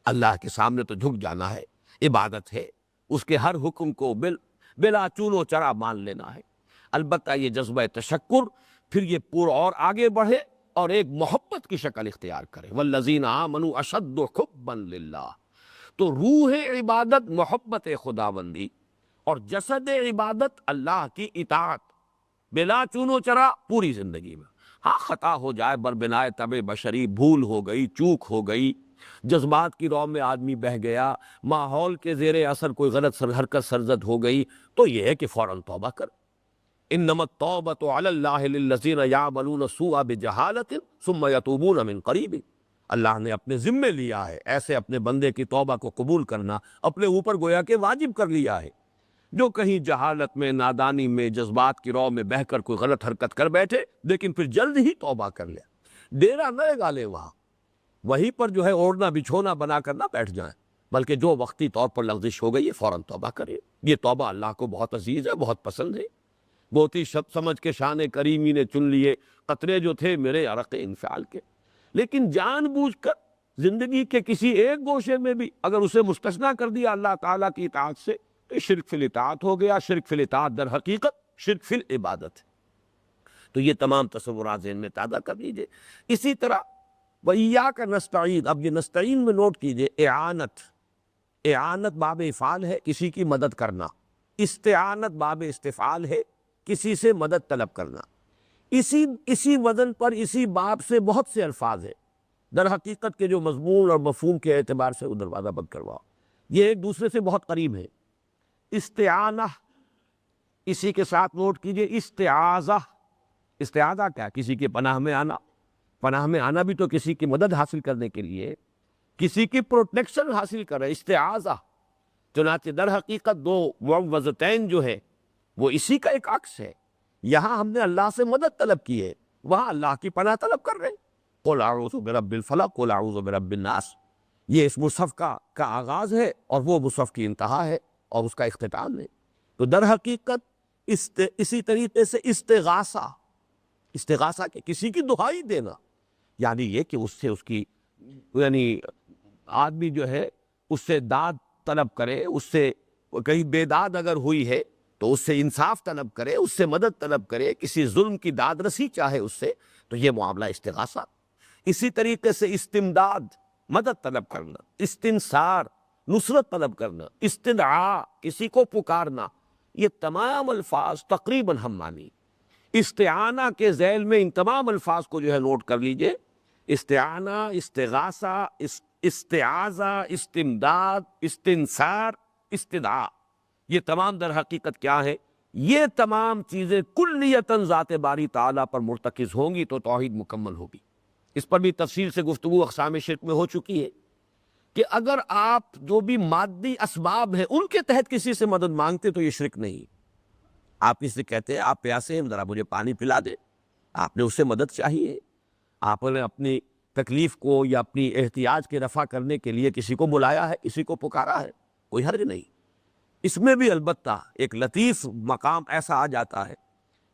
اللہ کے سامنے تو جھک جانا ہے، عبادت ہے، اس کے ہر حکم کو بلا چون و چرا مان لینا ہے۔ البتہ یہ جذبہ تشکر پھر یہ اور آگے بڑھے اور ایک محبت کی شکل اختیار کرے، والذین آمنوا اشد حبا للہ۔ تو روح عبادت محبت خداوندی، اور جسد عبادت اللہ کی اطاعت بلا چون و چرا پوری زندگی میں۔ ہاں خطا ہو جائے، بربنائے طبع بشری، بھول ہو گئی، چوک ہو گئی، جذبات کی رو میں آدمی بہہ گیا، ماحول کے زیر اثر کوئی غلط حرکت سرزد ہو گئی، تو یہ ہے کہ فوراً توبہ کر۔ انما التوبۃ علی اللہ للذین یعملون السوء بجہالۃ ثم یتوبون من قریب۔ اللہ نے اپنے ذمے لیا ہے ایسے اپنے بندے کی توبہ کو قبول کرنا، اپنے اوپر گویا کہ واجب کر لیا ہے۔ جو کہیں جہالت میں، نادانی میں، جذبات کی رو میں بہہ کر کوئی غلط حرکت کر بیٹھے لیکن پھر جلد ہی توبہ کر لے، ڈیرا نہ لگا لے وہاں، وہیں پر جو ہے اوڑھنا بچھونا بنا کر نہ بیٹھ جائیں، بلکہ جو وقتی طور پر لغزش ہو گئی ہے فوراً توبہ کرے۔ یہ توبہ اللہ کو بہت عزیز ہے، بہت پسند ہے۔ بہت ہی شب سمجھ کے شان کریمی نے چن لیے قطرے جو تھے میرے عرق انفعال کے، لیکن جان بوجھ کر زندگی کے کسی ایک گوشے میں بھی اگر اسے مستثنیٰ کر دیا اللہ تعالیٰ کی اطاعت سے تو شرک فی الاطاعت ہو گیا۔ شرک فی الاطاعت در حقیقت شرک فی العبادت ہے۔ تو یہ تمام تصورات ذہن میں تازہ کر لیجئے۔ اسی طرح وَإِيَّاكَ نَسْتَعِينُ، اب یہ نستعین میں نوٹ کیجئے، اعانت باب افعال ہے، کسی کی مدد کرنا، استعانت باب استفعال ہے، کسی سے مدد طلب کرنا۔ اسی وزن پر اسی باب سے بہت سے الفاظ ہیں، در حقیقت کے جو مضمون اور مفہوم کے اعتبار سے وہ دروازہ بند کرواؤ، یہ ایک دوسرے سے بہت قریب ہے۔ استعانہ، اسی کے ساتھ نوٹ کیجئے استعاذہ۔ استعاذہ کیا؟ کسی کے پناہ میں آنا۔ پناہ میں آنا بھی تو کسی کی مدد حاصل کرنے کے لیے، کسی کی پروٹیکشن حاصل کرے، استعاذہ۔ چنانچہ در حقیقت دو معوذتین جو ہے وہ اسی کا ایک عکس ہے۔ یہاں ہم نے اللہ سے مدد طلب کی ہے، وہاں اللہ کی پناہ طلب کر رہے ہیں۔ قل اعوذ برب الفلق، قل اعوذ برب الناس۔ یہ اس مصحف کا آغاز ہے اور وہ مصحف کی انتہا ہے اور اس کا اختتام ہے۔ تو در حقیقت اسی طریقے سے استغاثہ کہ کسی کی دہائی دینا، یعنی یہ کہ اس سے اس کی یعنی آدمی جو ہے اس سے داد طلب کرے، اس سے کہیں بے داد اگر ہوئی ہے تو اس سے انصاف طلب کرے، اس سے مدد طلب کرے، کسی ظلم کی داد رسی چاہے اس سے، تو یہ معاملہ استغاثہ۔ اسی طریقے سے استمداد، مدد طلب کرنا، استنصار، نصرت طلب کرنا، استدعاء، کسی کو پکارنا، یہ تمام الفاظ تقریباً ہم مانی۔ استعانہ کے ذیل میں ان تمام الفاظ کو جو ہے نوٹ کر لیجئے، استعانہ، استغاثہ، استعاذہ، استمداد، استنصار، استدعاء، یہ تمام در حقیقت کیا ہے؟ یہ تمام چیزیں کلیتاً ذات باری تعالیٰ پر مرتکز ہوں گی تو توحید مکمل ہوگی۔ اس پر بھی تفصیل سے گفتگو اقسام شرک میں ہو چکی ہے کہ اگر آپ جو بھی مادی اسباب ہیں ان کے تحت کسی سے مدد مانگتے تو یہ شرک نہیں۔ آپ اس سے کہتے ہیں آپ پیاسے ہیں، ذرا مجھے پانی پلا دے، آپ نے اس سے مدد چاہیے، آپ نے اپنی تکلیف کو یا اپنی احتیاج کے رفع کرنے کے لیے کسی کو بلایا ہے، کسی کو پکارا ہے، کوئی حرج نہیں۔ اس میں بھی البتہ ایک لطیف مقام ایسا آ جاتا ہے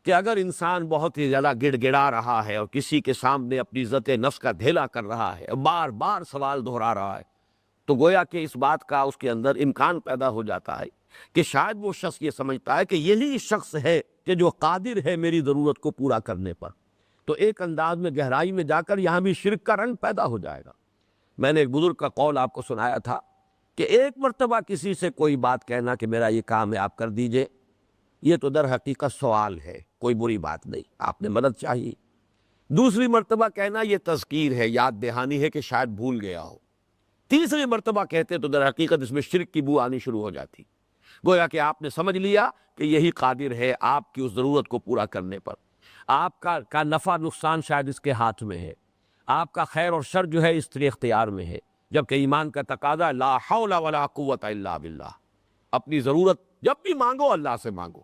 کہ اگر انسان بہت ہی زیادہ گڑ گڑا رہا ہے اور کسی کے سامنے اپنی عزت نفس کا دھیلا کر رہا ہے، بار بار سوال دہرا رہا ہے، تو گویا کہ اس بات کا اس کے اندر امکان پیدا ہو جاتا ہے کہ شاید وہ شخص یہ سمجھتا ہے کہ یہی شخص ہے کہ جو قادر ہے میری ضرورت کو پورا کرنے پر۔ تو ایک انداز میں گہرائی میں جا کر یہاں بھی شرک کا رنگ پیدا ہو جائے گا۔ میں نے ایک بزرگ کا قول آپ کو سنایا تھا کہ ایک مرتبہ کسی سے کوئی بات کہنا کہ میرا یہ کام ہے آپ کر دیجئے، یہ تو در حقیقت سوال ہے، کوئی بری بات نہیں، آپ نے مدد چاہیے۔ دوسری مرتبہ کہنا یہ تذکیر ہے، یاد دہانی ہے کہ شاید بھول گیا ہو۔ تیسری مرتبہ کہتے تو در حقیقت اس میں شرک کی بو آنی شروع ہو جاتی، گویا کہ آپ نے سمجھ لیا کہ یہی قادر ہے آپ کی اس ضرورت کو پورا کرنے پر، آپ کا نفع نقصان شاید اس کے ہاتھ میں ہے، آپ کا خیر اور شر جو ہے اس کے اختیار میں ہے، جبکہ ایمان کا تقاضا لا حول ولا قوت الا باللہ، اپنی ضرورت جب بھی مانگو اللہ سے مانگو۔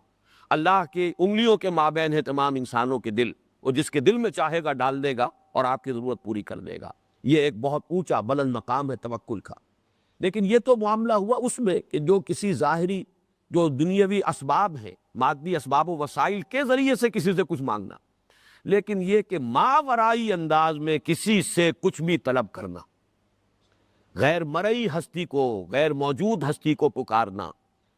اللہ کی انگلیوں کے مابین ہے تمام انسانوں کے دل، وہ جس کے دل میں چاہے گا ڈال دے گا اور آپ کی ضرورت پوری کر دے گا۔ یہ ایک بہت اونچا بلند مقام ہے توکل کا۔ لیکن یہ تو معاملہ ہوا اس میں کہ جو کسی ظاہری جو دنیاوی اسباب ہیں، مادی اسباب و وسائل کے ذریعے سے کسی سے کچھ مانگنا، لیکن یہ کہ ماورائی انداز میں کسی سے کچھ بھی طلب کرنا، غیر مرئی ہستی کو، غیر موجود ہستی کو پکارنا،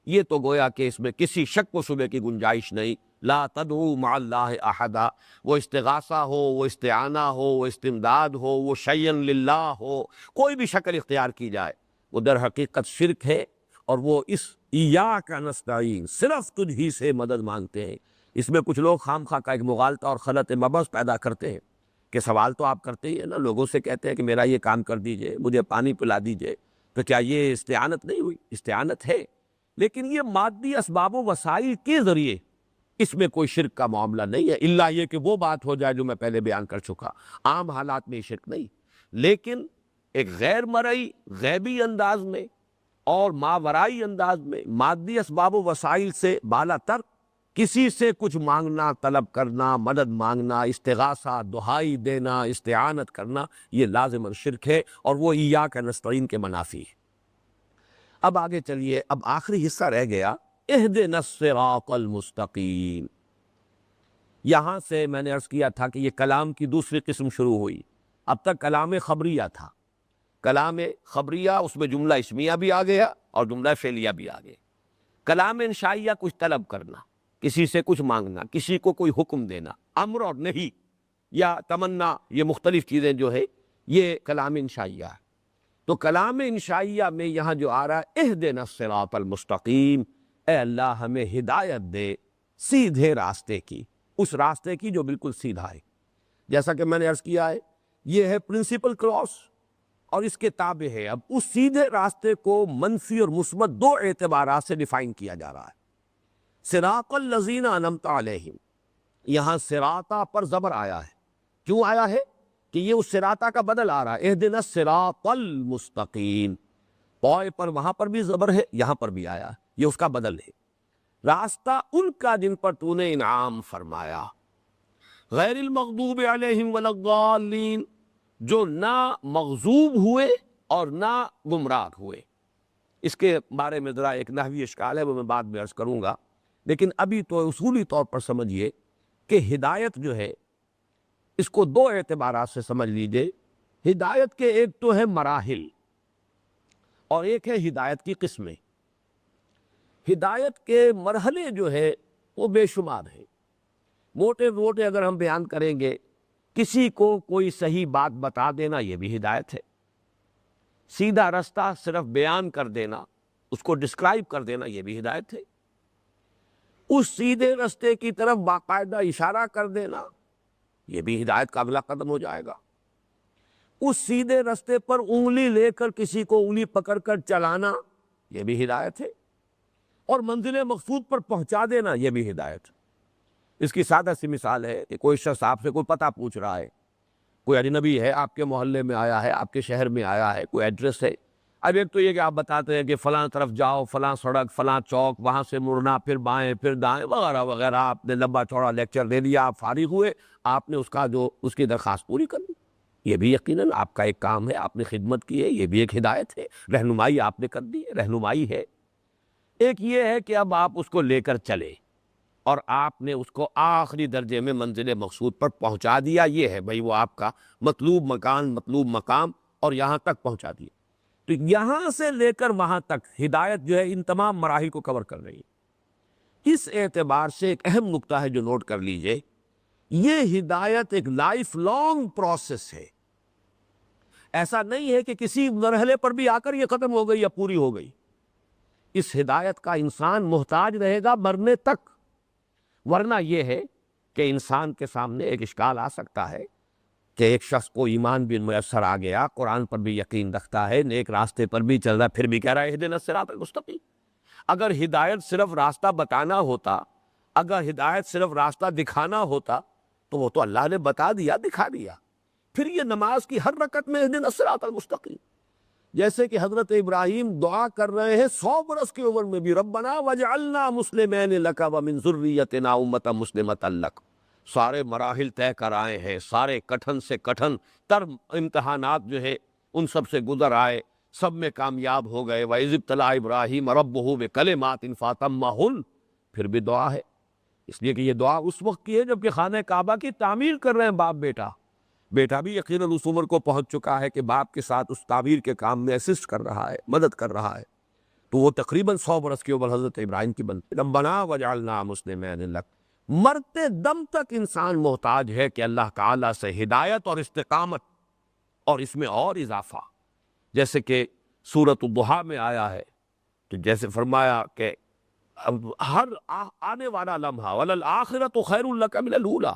یہ تو گویا کہ اس میں کسی شک و شبے کی گنجائش نہیں۔ لا تدعو مع اللہ احدا، وہ استغاثہ ہو، وہ استعانہ ہو، وہ استمداد ہو، وہ شیئا للہ ہو، کوئی بھی شکل اختیار کی جائے، وہ در حقیقت شرک ہے، اور وہ اس ایاک نستعین، صرف تجھ ہی سے مدد مانگتے ہیں۔ اس میں کچھ لوگ خام خواہ کا ایک مغالطہ اور خلط مبحث پیدا کرتے ہیں کہ سوال تو آپ کرتے ہی ہیں نا، لوگوں سے کہتے ہیں کہ میرا یہ کام کر دیجئے، مجھے پانی پلا دیجئے، تو کیا یہ استعانت نہیں ہوئی؟ استعانت ہے، لیکن یہ مادی اسباب و وسائل کے ذریعے اس میں کوئی شرک کا معاملہ نہیں ہے، الا یہ کہ وہ بات ہو جائے جو میں پہلے بیان کر چکا، عام حالات میں یہ شرک نہیں، لیکن ایک غیر مرئی غیبی انداز میں اور ماورائی انداز میں مادی اسباب و وسائل سے بالا تر کسی سے کچھ مانگنا، طلب کرنا، مدد مانگنا، استغاثہ، دہائی دینا، استعانت کرنا، یہ لازم شرک ہے، اور وہ ایاک نستعین کے منافی ہے۔ اب آگے چلیے، اب آخری حصہ رہ گیا، اہدنا الصراط المستقیم۔ یہاں سے میں نے عرض کیا تھا کہ یہ کلام کی دوسری قسم شروع ہوئی۔ اب تک کلام خبریہ تھا، کلام خبریہ اس میں جملہ اسمیہ بھی آ گیا اور جملہ فعلیہ بھی آ گیا۔ کلام انشائیہ کچھ طلب کرنا، کسی سے کچھ مانگنا، کسی کو کوئی حکم دینا، امر اور نہیں یا تمنا، یہ مختلف چیزیں جو ہے یہ کلام انشائیہ ہے۔ تو کلام انشائیہ میں یہاں جو آ رہا ہے اہدنا الصراط المستقیم، اے اللہ ہمیں ہدایت دے سیدھے راستے کی، اس راستے کی جو بالکل سیدھا ہے۔ جیسا کہ میں نے عرض کیا ہے، یہ ہے پرنسپل کراس، اور اس کے تابع ہے۔ اب اس سیدھے راستے کو منفی اور مثبت دو اعتبارات سے ڈیفائن کیا جا رہا ہے۔ صراط الذین انعمت علیہم، یہاں صراطہ پر زبر آیا ہے، کیوں آیا ہے؟ کہ یہ اس صراطہ کا بدل آ رہا ہے، اہدنا الصراط المستقیم، پوائے پر وہاں پر بھی زبر ہے، یہاں پر بھی آیا ہے، یہ اس کا بدل ہے۔ راستہ ان کا جن پر تو نے انعام فرمایا، غیر المغضوب علیہم ولا الضالین، جو نہ مغضوب ہوئے اور نہ گمراہ ہوئے۔ اس کے بارے میں ذرا ایک نحوی اشکال ہے، وہ میں بعد میں عرض کروں گا، لیکن ابھی تو اصولی طور پر سمجھیے کہ ہدایت جو ہے اس کو دو اعتبارات سے سمجھ لیجئے۔ ہدایت کے ایک تو ہے مراحل اور ایک ہے ہدایت کی قسمیں۔ ہدایت کے مرحلے جو ہے وہ بے شمار ہیں، موٹے موٹے اگر ہم بیان کریں گے، کسی کو کوئی صحیح بات بتا دینا یہ بھی ہدایت ہے، سیدھا رستہ صرف بیان کر دینا، اس کو ڈسکرائب کر دینا یہ بھی ہدایت ہے، اس سیدھے رستے کی طرف باقاعدہ اشارہ کر دینا یہ بھی ہدایت کا اگلا قدم ہو جائے گا، اس سیدھے رستے پر انگلی لے کر کسی کو انگلی پکڑ کر چلانا یہ بھی ہدایت ہے، اور منزل مقصود پر پہنچا دینا یہ بھی ہدایت ہے۔ اس کی سادہ سی مثال ہے کہ کوئی شخص آپ سے کوئی پتہ پوچھ رہا ہے، کوئی اجنبی ہے، آپ کے محلے میں آیا ہے، آپ کے شہر میں آیا ہے، کوئی ایڈریس ہے۔ اب ایک تو یہ کہ آپ بتاتے ہیں کہ فلاں طرف جاؤ، فلاں سڑک، فلاں چوک، وہاں سے مڑنا، پھر بائیں، پھر دائیں، وغیرہ وغیرہ، آپ نے لمبا چوڑا لیکچر دے دیا، آپ فارغ ہوئے، آپ نے اس کی درخواست پوری کر لی، یہ بھی یقیناً آپ کا ایک کام ہے، آپ نے خدمت کی ہے، یہ بھی ایک ہدایت ہے، رہنمائی آپ نے کر دی ہے، رہنمائی ہے۔ ایک یہ ہے کہ اب آپ اس کو لے کر چلے اور آپ نے اس کو آخری درجے میں منزل مقصود پر پہنچا دیا، یہ ہے بھئی وہ آپ کا مطلوب مکان، مطلوب مقام، اور یہاں تک پہنچا دیا۔ تو یہاں سے لے کر وہاں تک ہدایت جو ہے ان تمام مراحل کو کور کر رہی ہے۔ اس اعتبار سے ایک اہم نقطہ ہے جو نوٹ کر لیجئے، یہ ہدایت ایک لائف لانگ پروسیس ہے، ایسا نہیں ہے کہ کسی مرحلے پر بھی آ کر یہ ختم ہو گئی یا پوری ہو گئی۔ اس ہدایت کا انسان محتاج رہے گا مرنے تک، ورنہ یہ ہے کہ انسان کے سامنے ایک اشکال آ سکتا ہے کہ ایک شخص کو ایمان بھی میسر آ گیا، قرآن پر بھی یقین رکھتا ہے، نیک راستے پر بھی چل رہا ہے، پھر بھی کہہ رہا ہے اہدنا الصراط المستقیم۔ اگر ہدایت صرف راستہ بتانا ہوتا، اگر ہدایت صرف راستہ دکھانا ہوتا تو وہ تو اللہ نے بتا دیا، دکھا دیا، پھر یہ نماز کی ہر رکعت میں اہدنا الصراط المستقیم، جیسے کہ حضرت ابراہیم دعا کر رہے ہیں 100 برس کی عمر میں بھی، ربنا وجعلنا مسلمین لک ومن ذریتنا امۃ مسلمۃ لک، سارے مراحل طے کر آئے ہیں، سارے کٹھن سے کٹھن تر امتحانات جو ہے ان سب سے گزر آئے، سب میں کامیاب ہو گئے. وَإِذِ ابْتَلَىٰ إِبْرَاهِيمَ رَبُّهُ بِكَلِمَاتٍ فَأَتَمَّهُنَّ. پھر بھی دعا ہے، اس لیے کہ یہ دعا اس وقت کی ہے جب کہ خانہ کعبہ کی تعمیر کر رہے ہیں باپ بیٹا. بیٹا بھی یقیناً اس عمر کو پہنچ چکا ہے کہ باپ کے ساتھ اس تعمیر کے کام میں اسسٹ کر رہا ہے، مدد کر رہا ہے. تو وہ تقریباً 100 برس کی عمر حضرت ابراہیم کی بنتی. ربنا وجعلنا مسلمین لک. مرتے دم تک انسان محتاج ہے کہ اللہ تعالیٰ سے ہدایت اور استقامت، اور اس میں اور اضافہ، جیسے کہ سورۃ الضحیٰ میں آیا ہے کہ جیسے فرمایا کہ ہر آنے والا لمحہ وَلَلْآخِرَةُ خَيْرٌ لَكَ مِنَ الْأُولَىٰ.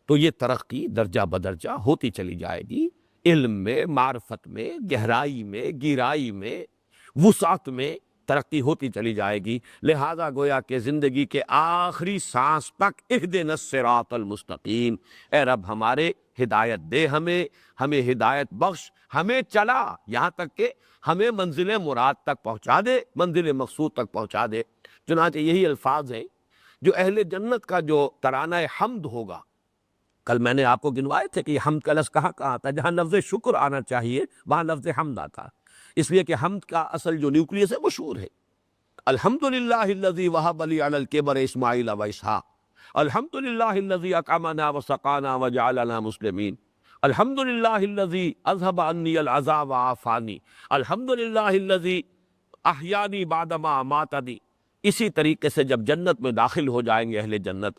تو یہ ترقی درجہ بدرجہ ہوتی چلی جائے گی، علم میں، معرفت میں، گہرائی میں، گہرائی میں، وسعت میں ترقی ہوتی چلی جائے گی. لہذا گویا کہ زندگی کے آخری سانس تک اہدنا الصراط المستقیم، اے رب ہمارے ہدایت دے، ہمیں ہدایت بخش، ہمیں چلا یہاں تک کہ ہمیں منزل مراد تک پہنچا دے، منزل مقصود تک پہنچا دے. چنانچہ یہی الفاظ ہیں جو اہل جنت کا جو ترانہ حمد ہوگا. کل میں نے آپ کو گنوائے تھے کہ حمد کا لفظ کہاں کہا تھا. جہاں لفظ شکر آنا چاہیے وہاں لفظ حمد آتا، اس لیے کہ حمد کا اصل جو نیوکلیس ہے وہ شکر ہے. الحمدللہ الذی وہب لی علی الکبر اسماعیل و اسحاق. الحمدللہ الذی اطعمنا وسقانا وجعلنا مسلمین. الحمدللہ الذی اذهب عنی العزا وعافانی. الحمدللہ الذی احیانی بعدما اماتنی. اسی طریقے سے جب جنت میں داخل ہو جائیں گے اہل جنت،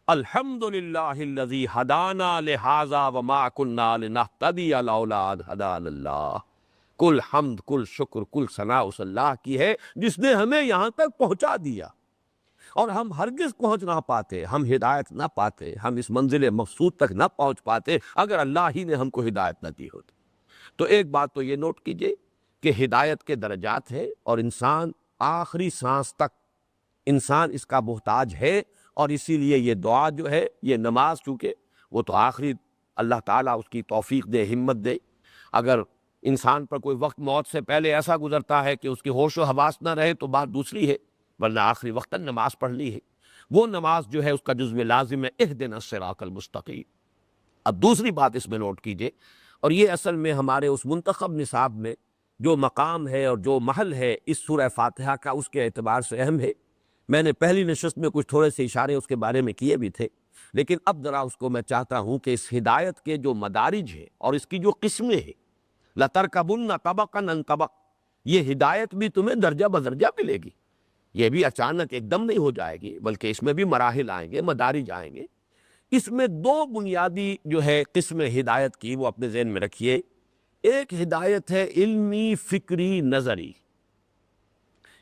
الحمدللہ الذی ہدانا لہذا وما کنا لنہتدی لولا ان ہدانا اللہ. کل حمد، کل شکر، کل ثناء اس اللہ کی ہے جس نے ہمیں یہاں تک پہنچا دیا، اور ہم ہرگز پہنچ نہ پاتے، ہم ہدایت نہ پاتے، ہم اس منزل مقصود تک نہ پہنچ پاتے اگر اللہ ہی نے ہم کو ہدایت نہ دی ہوتی. تو ایک بات تو یہ نوٹ کیجئے کہ ہدایت کے درجات ہے، اور انسان آخری سانس تک انسان اس کا محتاج ہے. اور اسی لیے یہ دعا جو ہے، یہ نماز، چونکہ وہ تو آخری اللہ تعالیٰ اس کی توفیق دے، ہمت دے. اگر انسان پر کوئی وقت موت سے پہلے ایسا گزرتا ہے کہ اس کی ہوش و حواس نہ رہے تو بات دوسری ہے، ورنہ آخری وقتاً نماز پڑھ لی ہے. وہ نماز جو ہے اس کا جزو لازم ہے اہدنا الصراط المستقیم. اب دوسری بات اس میں نوٹ کیجئے، اور یہ اصل میں ہمارے اس منتخب نصاب میں جو مقام ہے اور جو محل ہے اس سورہ فاتحہ کا، اس کے اعتبار سے اہم ہے. میں نے پہلی نشست میں کچھ تھوڑے سے اشارے اس کے بارے میں کیے بھی تھے، لیکن اب ذرا اس کو میں چاہتا ہوں کہ اس ہدایت کے جو مدارج ہے اور اس کی جو قسمیں ہیں، لَتَرْكَبُنَّ طَبَقًا عَنْ طَبَقٍ، یہ ہدایت بھی تمہیں درجہ بدرجہ ملے گی. یہ بھی اچانک ایک دم نہیں ہو جائے گی، بلکہ اس میں بھی مراحل آئیں گے، مدارج آئیں گے. اس میں دو بنیادی جو ہے قسم ہدایت کی وہ اپنے ذہن میں رکھیے. ایک ہدایت ہے علمی، فکری، نظری.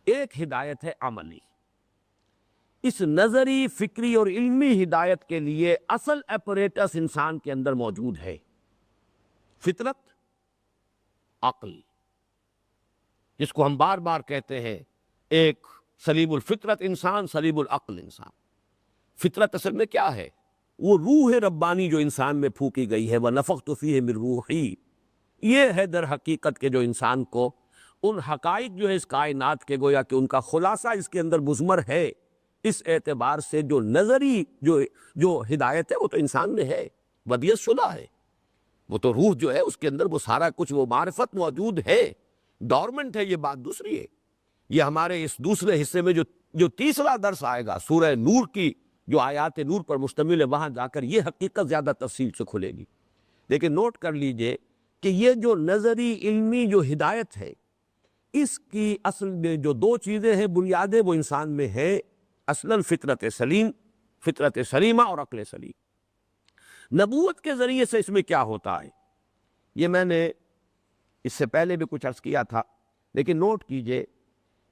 ایک ہدایت ہے عملی. اس نظری، فکری اور علمی ہدایت کے لیے اصل اپریٹس انسان کے اندر موجود ہے. فطرت، عقل، جس کو ہم بار بار کہتے ہیں ایک سلیم الفطرت انسان، سلیم العقل انسان. فطرت اصل میں کیا ہے؟ وہ روح ربانی جو انسان میں پھونکی گئی ہے، وَنَفَخْتُ فِيهِ مِن رُوحِي. یہ ہے در حقیقت کے جو انسان کو ان حقائق جو ہے اس کائنات کے گویا کہ ان کا خلاصہ اس کے اندر مضمر ہے. اس اعتبار سے جو نظری جو ہدایت ہے وہ تو انسان میں ہے، ودیت شدہ ہے. وہ تو روح جو ہے اس کے اندر وہ سارا کچھ، وہ معرفت موجود ہے، ڈورمنٹ ہے. یہ بات دوسری ہے. یہ ہمارے اس دوسرے حصے میں جو تیسرا درس آئے گا، سورہ نور کی جو آیات نور پر مشتمل ہے، وہاں جا کر یہ حقیقت زیادہ تفصیل سے کھلے گی. لیکن نوٹ کر لیجئے کہ یہ جو نظری علمی جو ہدایت ہے، اس کی اصل میں جو دو چیزیں ہیں بنیادیں وہ انسان میں ہے. اصلاً فطرت سلیم، فطرت سلیمہ اور عقل سلیم. نبوت کے ذریعے سے اس میں کیا ہوتا ہے، یہ میں نے اس سے پہلے بھی کچھ عرض کیا تھا، لیکن نوٹ کیجئے.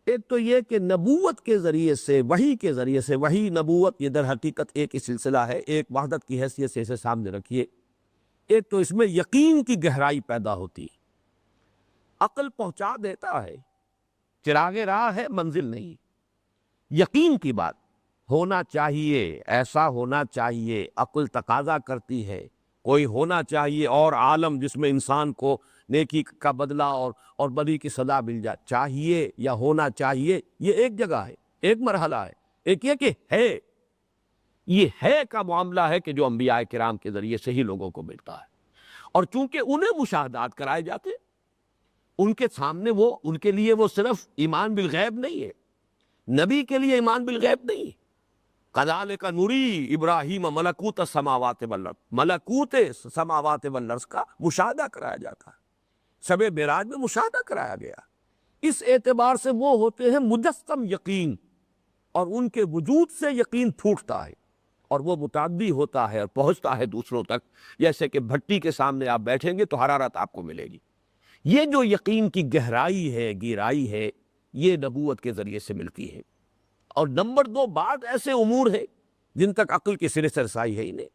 ایک تو یہ کہ نبوت کے ذریعے سے، وحی کے ذریعے سے، وحی نبوت یہ در حقیقت ایک ہی سلسلہ ہے، ایک وحدت کی حیثیت سے اسے سامنے رکھیے. ایک تو اس میں یقین کی گہرائی پیدا ہوتی. عقل پہنچا دیتا ہے، چراغ راہ ہے، منزل نہیں. یقین کی بات ہونا چاہیے، ایسا ہونا چاہیے، عقل تقاضا کرتی ہے. کوئی ہونا چاہیے اور عالم جس میں انسان کو نیکی کا بدلہ اور بدی کی سزا مل جائے. چاہیے یا ہونا چاہیے یہ ایک جگہ ہے، ایک مرحلہ ہے. ایک یہ کہ ہے، یہ ہے کا معاملہ ہے کہ جو انبیاء کرام کے ذریعے سے ہی لوگوں کو ملتا ہے. اور چونکہ انہیں مشاہدات کرائے جاتے، ان کے سامنے ان کے لیے وہ صرف ایمان بالغیب نہیں ہے، نبی کے لیے ایمان بالغیب نہیں ہے۔ کذالک نری ابراہیم ملکوت السماوات والارض، ملکوت سماوات والارض کا مشاہدہ کرایا جاتا ہے، شب معراج میں مشاہدہ کرایا گیا۔ اس اعتبار سے وہ ہوتے ہیں مجسم یقین، اور ان کے وجود سے یقین پھوٹتا ہے اور وہ متعدی ہوتا ہے اور پہنچتا ہے دوسروں تک، جیسے کہ بھٹی کے سامنے آپ بیٹھیں گے تو حرارت آپ کو ملے گی۔ یہ جو یقین کی گہرائی ہے، گہرائی ہے، یہ نبوت کے ذریعے سے ملتی ہے۔ اور نمبر 2، بعض ایسے امور ہیں جن تک عقل کی سرے سے رسائی ہے ہی نہیں۔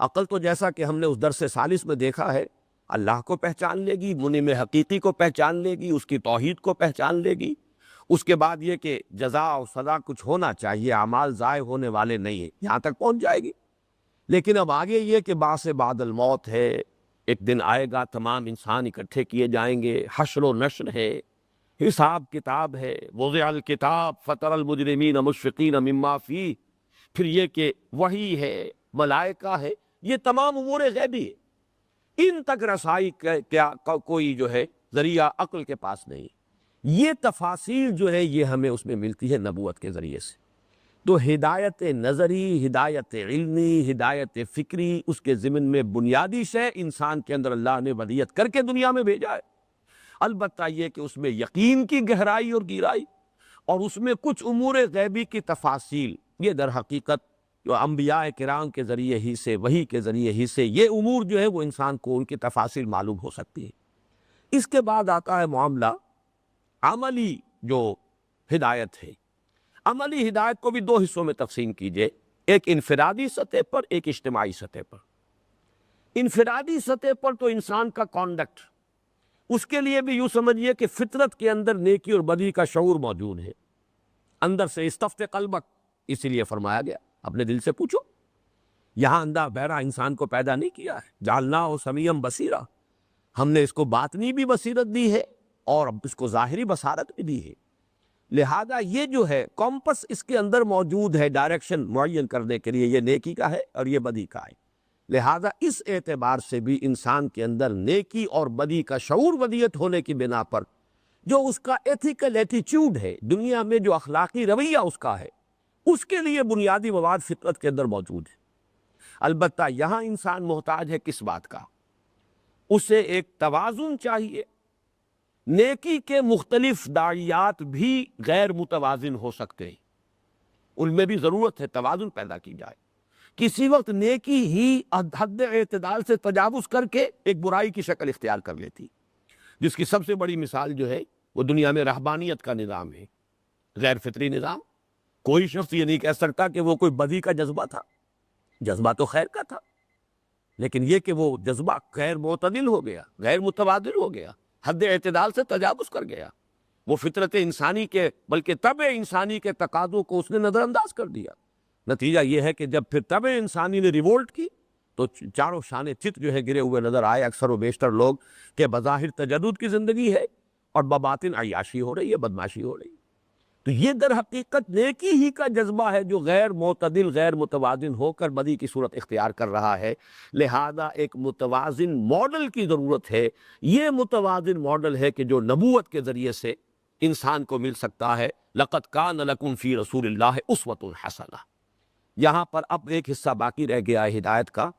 عقل تو جیسا کہ ہم نے اس درس ثالث میں دیکھا ہے، اللہ کو پہچان لے گی، منعم حقیقی کو پہچان لے گی، اس کی توحید کو پہچان لے گی، اس کے بعد یہ کہ جزا و سزا کچھ ہونا چاہیے، اعمال ضائع ہونے والے نہیں ہیں، یہاں تک پہنچ جائے گی۔ لیکن اب آگے یہ کہ بعث بعد الموت ہے، ایک دن آئے گا تمام انسان اکٹھے کیے جائیں گے، حشر و نشر ہے، حساب کتاب ہے، وضع الکتاب فتر المجرمین مشفقین مما فیہ، پھر یہ کہ وحی ہے، ملائکہ ہے، یہ تمام امور غیبی ہے، ان تک رسائی کیا کوئی جو ہے ذریعہ عقل کے پاس نہیں۔ یہ تفاصیل جو ہے یہ ہمیں اس میں ملتی ہے نبوت کے ذریعے سے۔ تو ہدایت نظری، ہدایت علمی، ہدایت فکری، اس کے ضمن میں بنیادی شے انسان کے اندر اللہ نے ودیت کر کے دنیا میں بھیجا ہے۔ البتہ یہ کہ اس میں یقین کی گہرائی اور گہرائی، اور اس میں کچھ امور غیبی کی تفاصیل، یہ در حقیقت جو انبیاء کرام کے ذریعے ہی سے، وحی کے ذریعے ہی سے یہ امور جو ہے وہ انسان کو ان کی تفاصیل معلوم ہو سکتی ہے۔ اس کے بعد آتا ہے معاملہ عملی جو ہدایت ہے۔ عملی ہدایت کو بھی 2 حصوں میں تقسیم کیجئے، ایک انفرادی سطح پر، ایک اجتماعی سطح پر۔ انفرادی سطح پر تو انسان کا کانڈکٹ، اس کے لیے بھی یوں سمجھیے کہ فطرت کے اندر نیکی اور بدی کا شعور موجود ہے، اندر سے استفت قلبک، اسی لیے فرمایا گیا اپنے دل سے پوچھو۔ یہاں اندھا بہرا انسان کو پیدا نہیں کیا ہے، جعلناہ سمیعا بصیرا، ہم نے اس کو باطنی بھی بصیرت دی ہے اور اس کو ظاہری بصارت بھی دی ہے۔ لہذا یہ جو ہے کمپس اس کے اندر موجود ہے، ڈائریکشن معین کرنے کے لیے، یہ نیکی کا ہے اور یہ بدی کا ہے۔ لہذا اس اعتبار سے بھی انسان کے اندر نیکی اور بدی کا شعور ودیت ہونے کی بنا پر جو اس کا ایتھیکل ایٹیچیوڈ ہے، دنیا میں جو اخلاقی رویہ اس کا ہے، اس کے لیے بنیادی مواد فطرت کے اندر موجود ہے۔ البتہ یہاں انسان محتاج ہے کس بات کا؟ اسے ایک توازن چاہیے۔ نیکی کے مختلف داعیات بھی غیر متوازن ہو سکتے ہیں، ان میں بھی ضرورت ہے توازن پیدا کی جائے۔ کسی وقت نیکی ہی حد اعتدال سے تجاوز کر کے ایک برائی کی شکل اختیار کر لیتی، جس کی سب سے بڑی مثال جو ہے وہ دنیا میں رہبانیت کا نظام ہے، غیر فطری نظام۔ کوئی شخص یہ نہیں کہہ سکتا کہ وہ کوئی بدی کا جذبہ تھا، جذبہ تو خیر کا تھا، لیکن یہ کہ وہ جذبہ غیر معتدل ہو گیا، غیر متبادل ہو گیا، حد اعتدال سے تجاوز کر گیا، وہ فطرت انسانی کے بلکہ طبع انسانی کے تقاضوں کو اس نے نظر انداز کر دیا۔ نتیجہ یہ ہے کہ جب پھر طبع انسانی نے ریوولٹ کی تو چاروں شانے چت جو ہے گرے ہوئے نظر آئے اکثر و بیشتر لوگ، کہ بظاہر تجدد کی زندگی ہے اور بباطن عیاشی ہو رہی ہے، بدماشی ہو رہی ہے۔ تو یہ در حقیقت نیکی ہی کا جذبہ ہے جو غیر معتدل، غیر متوازن ہو کر بدی کی صورت اختیار کر رہا ہے۔ لہذا ایک متوازن ماڈل کی ضرورت ہے۔ یہ متوازن ماڈل ہے کہ جو نبوت کے ذریعے سے انسان کو مل سکتا ہے۔ لَقَدْ كَانَ لَكُمْ فِي رَسُولِ اللَّهِ أُسْوَةٌ حَسَنَةٌ۔ یہاں پر اب ایک حصہ باقی رہ گیا ہے ہدایت کا،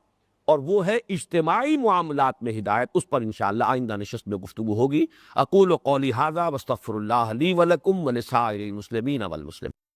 اور وہ ہے اجتماعی معاملات میں ہدایت۔ اس پر انشاءاللہ آئندہ نشست میں گفتگو ہوگی۔ اقول قولی ھذا واستغفر اللہ لی ولکم ولسائر المسلمین والمسلمات۔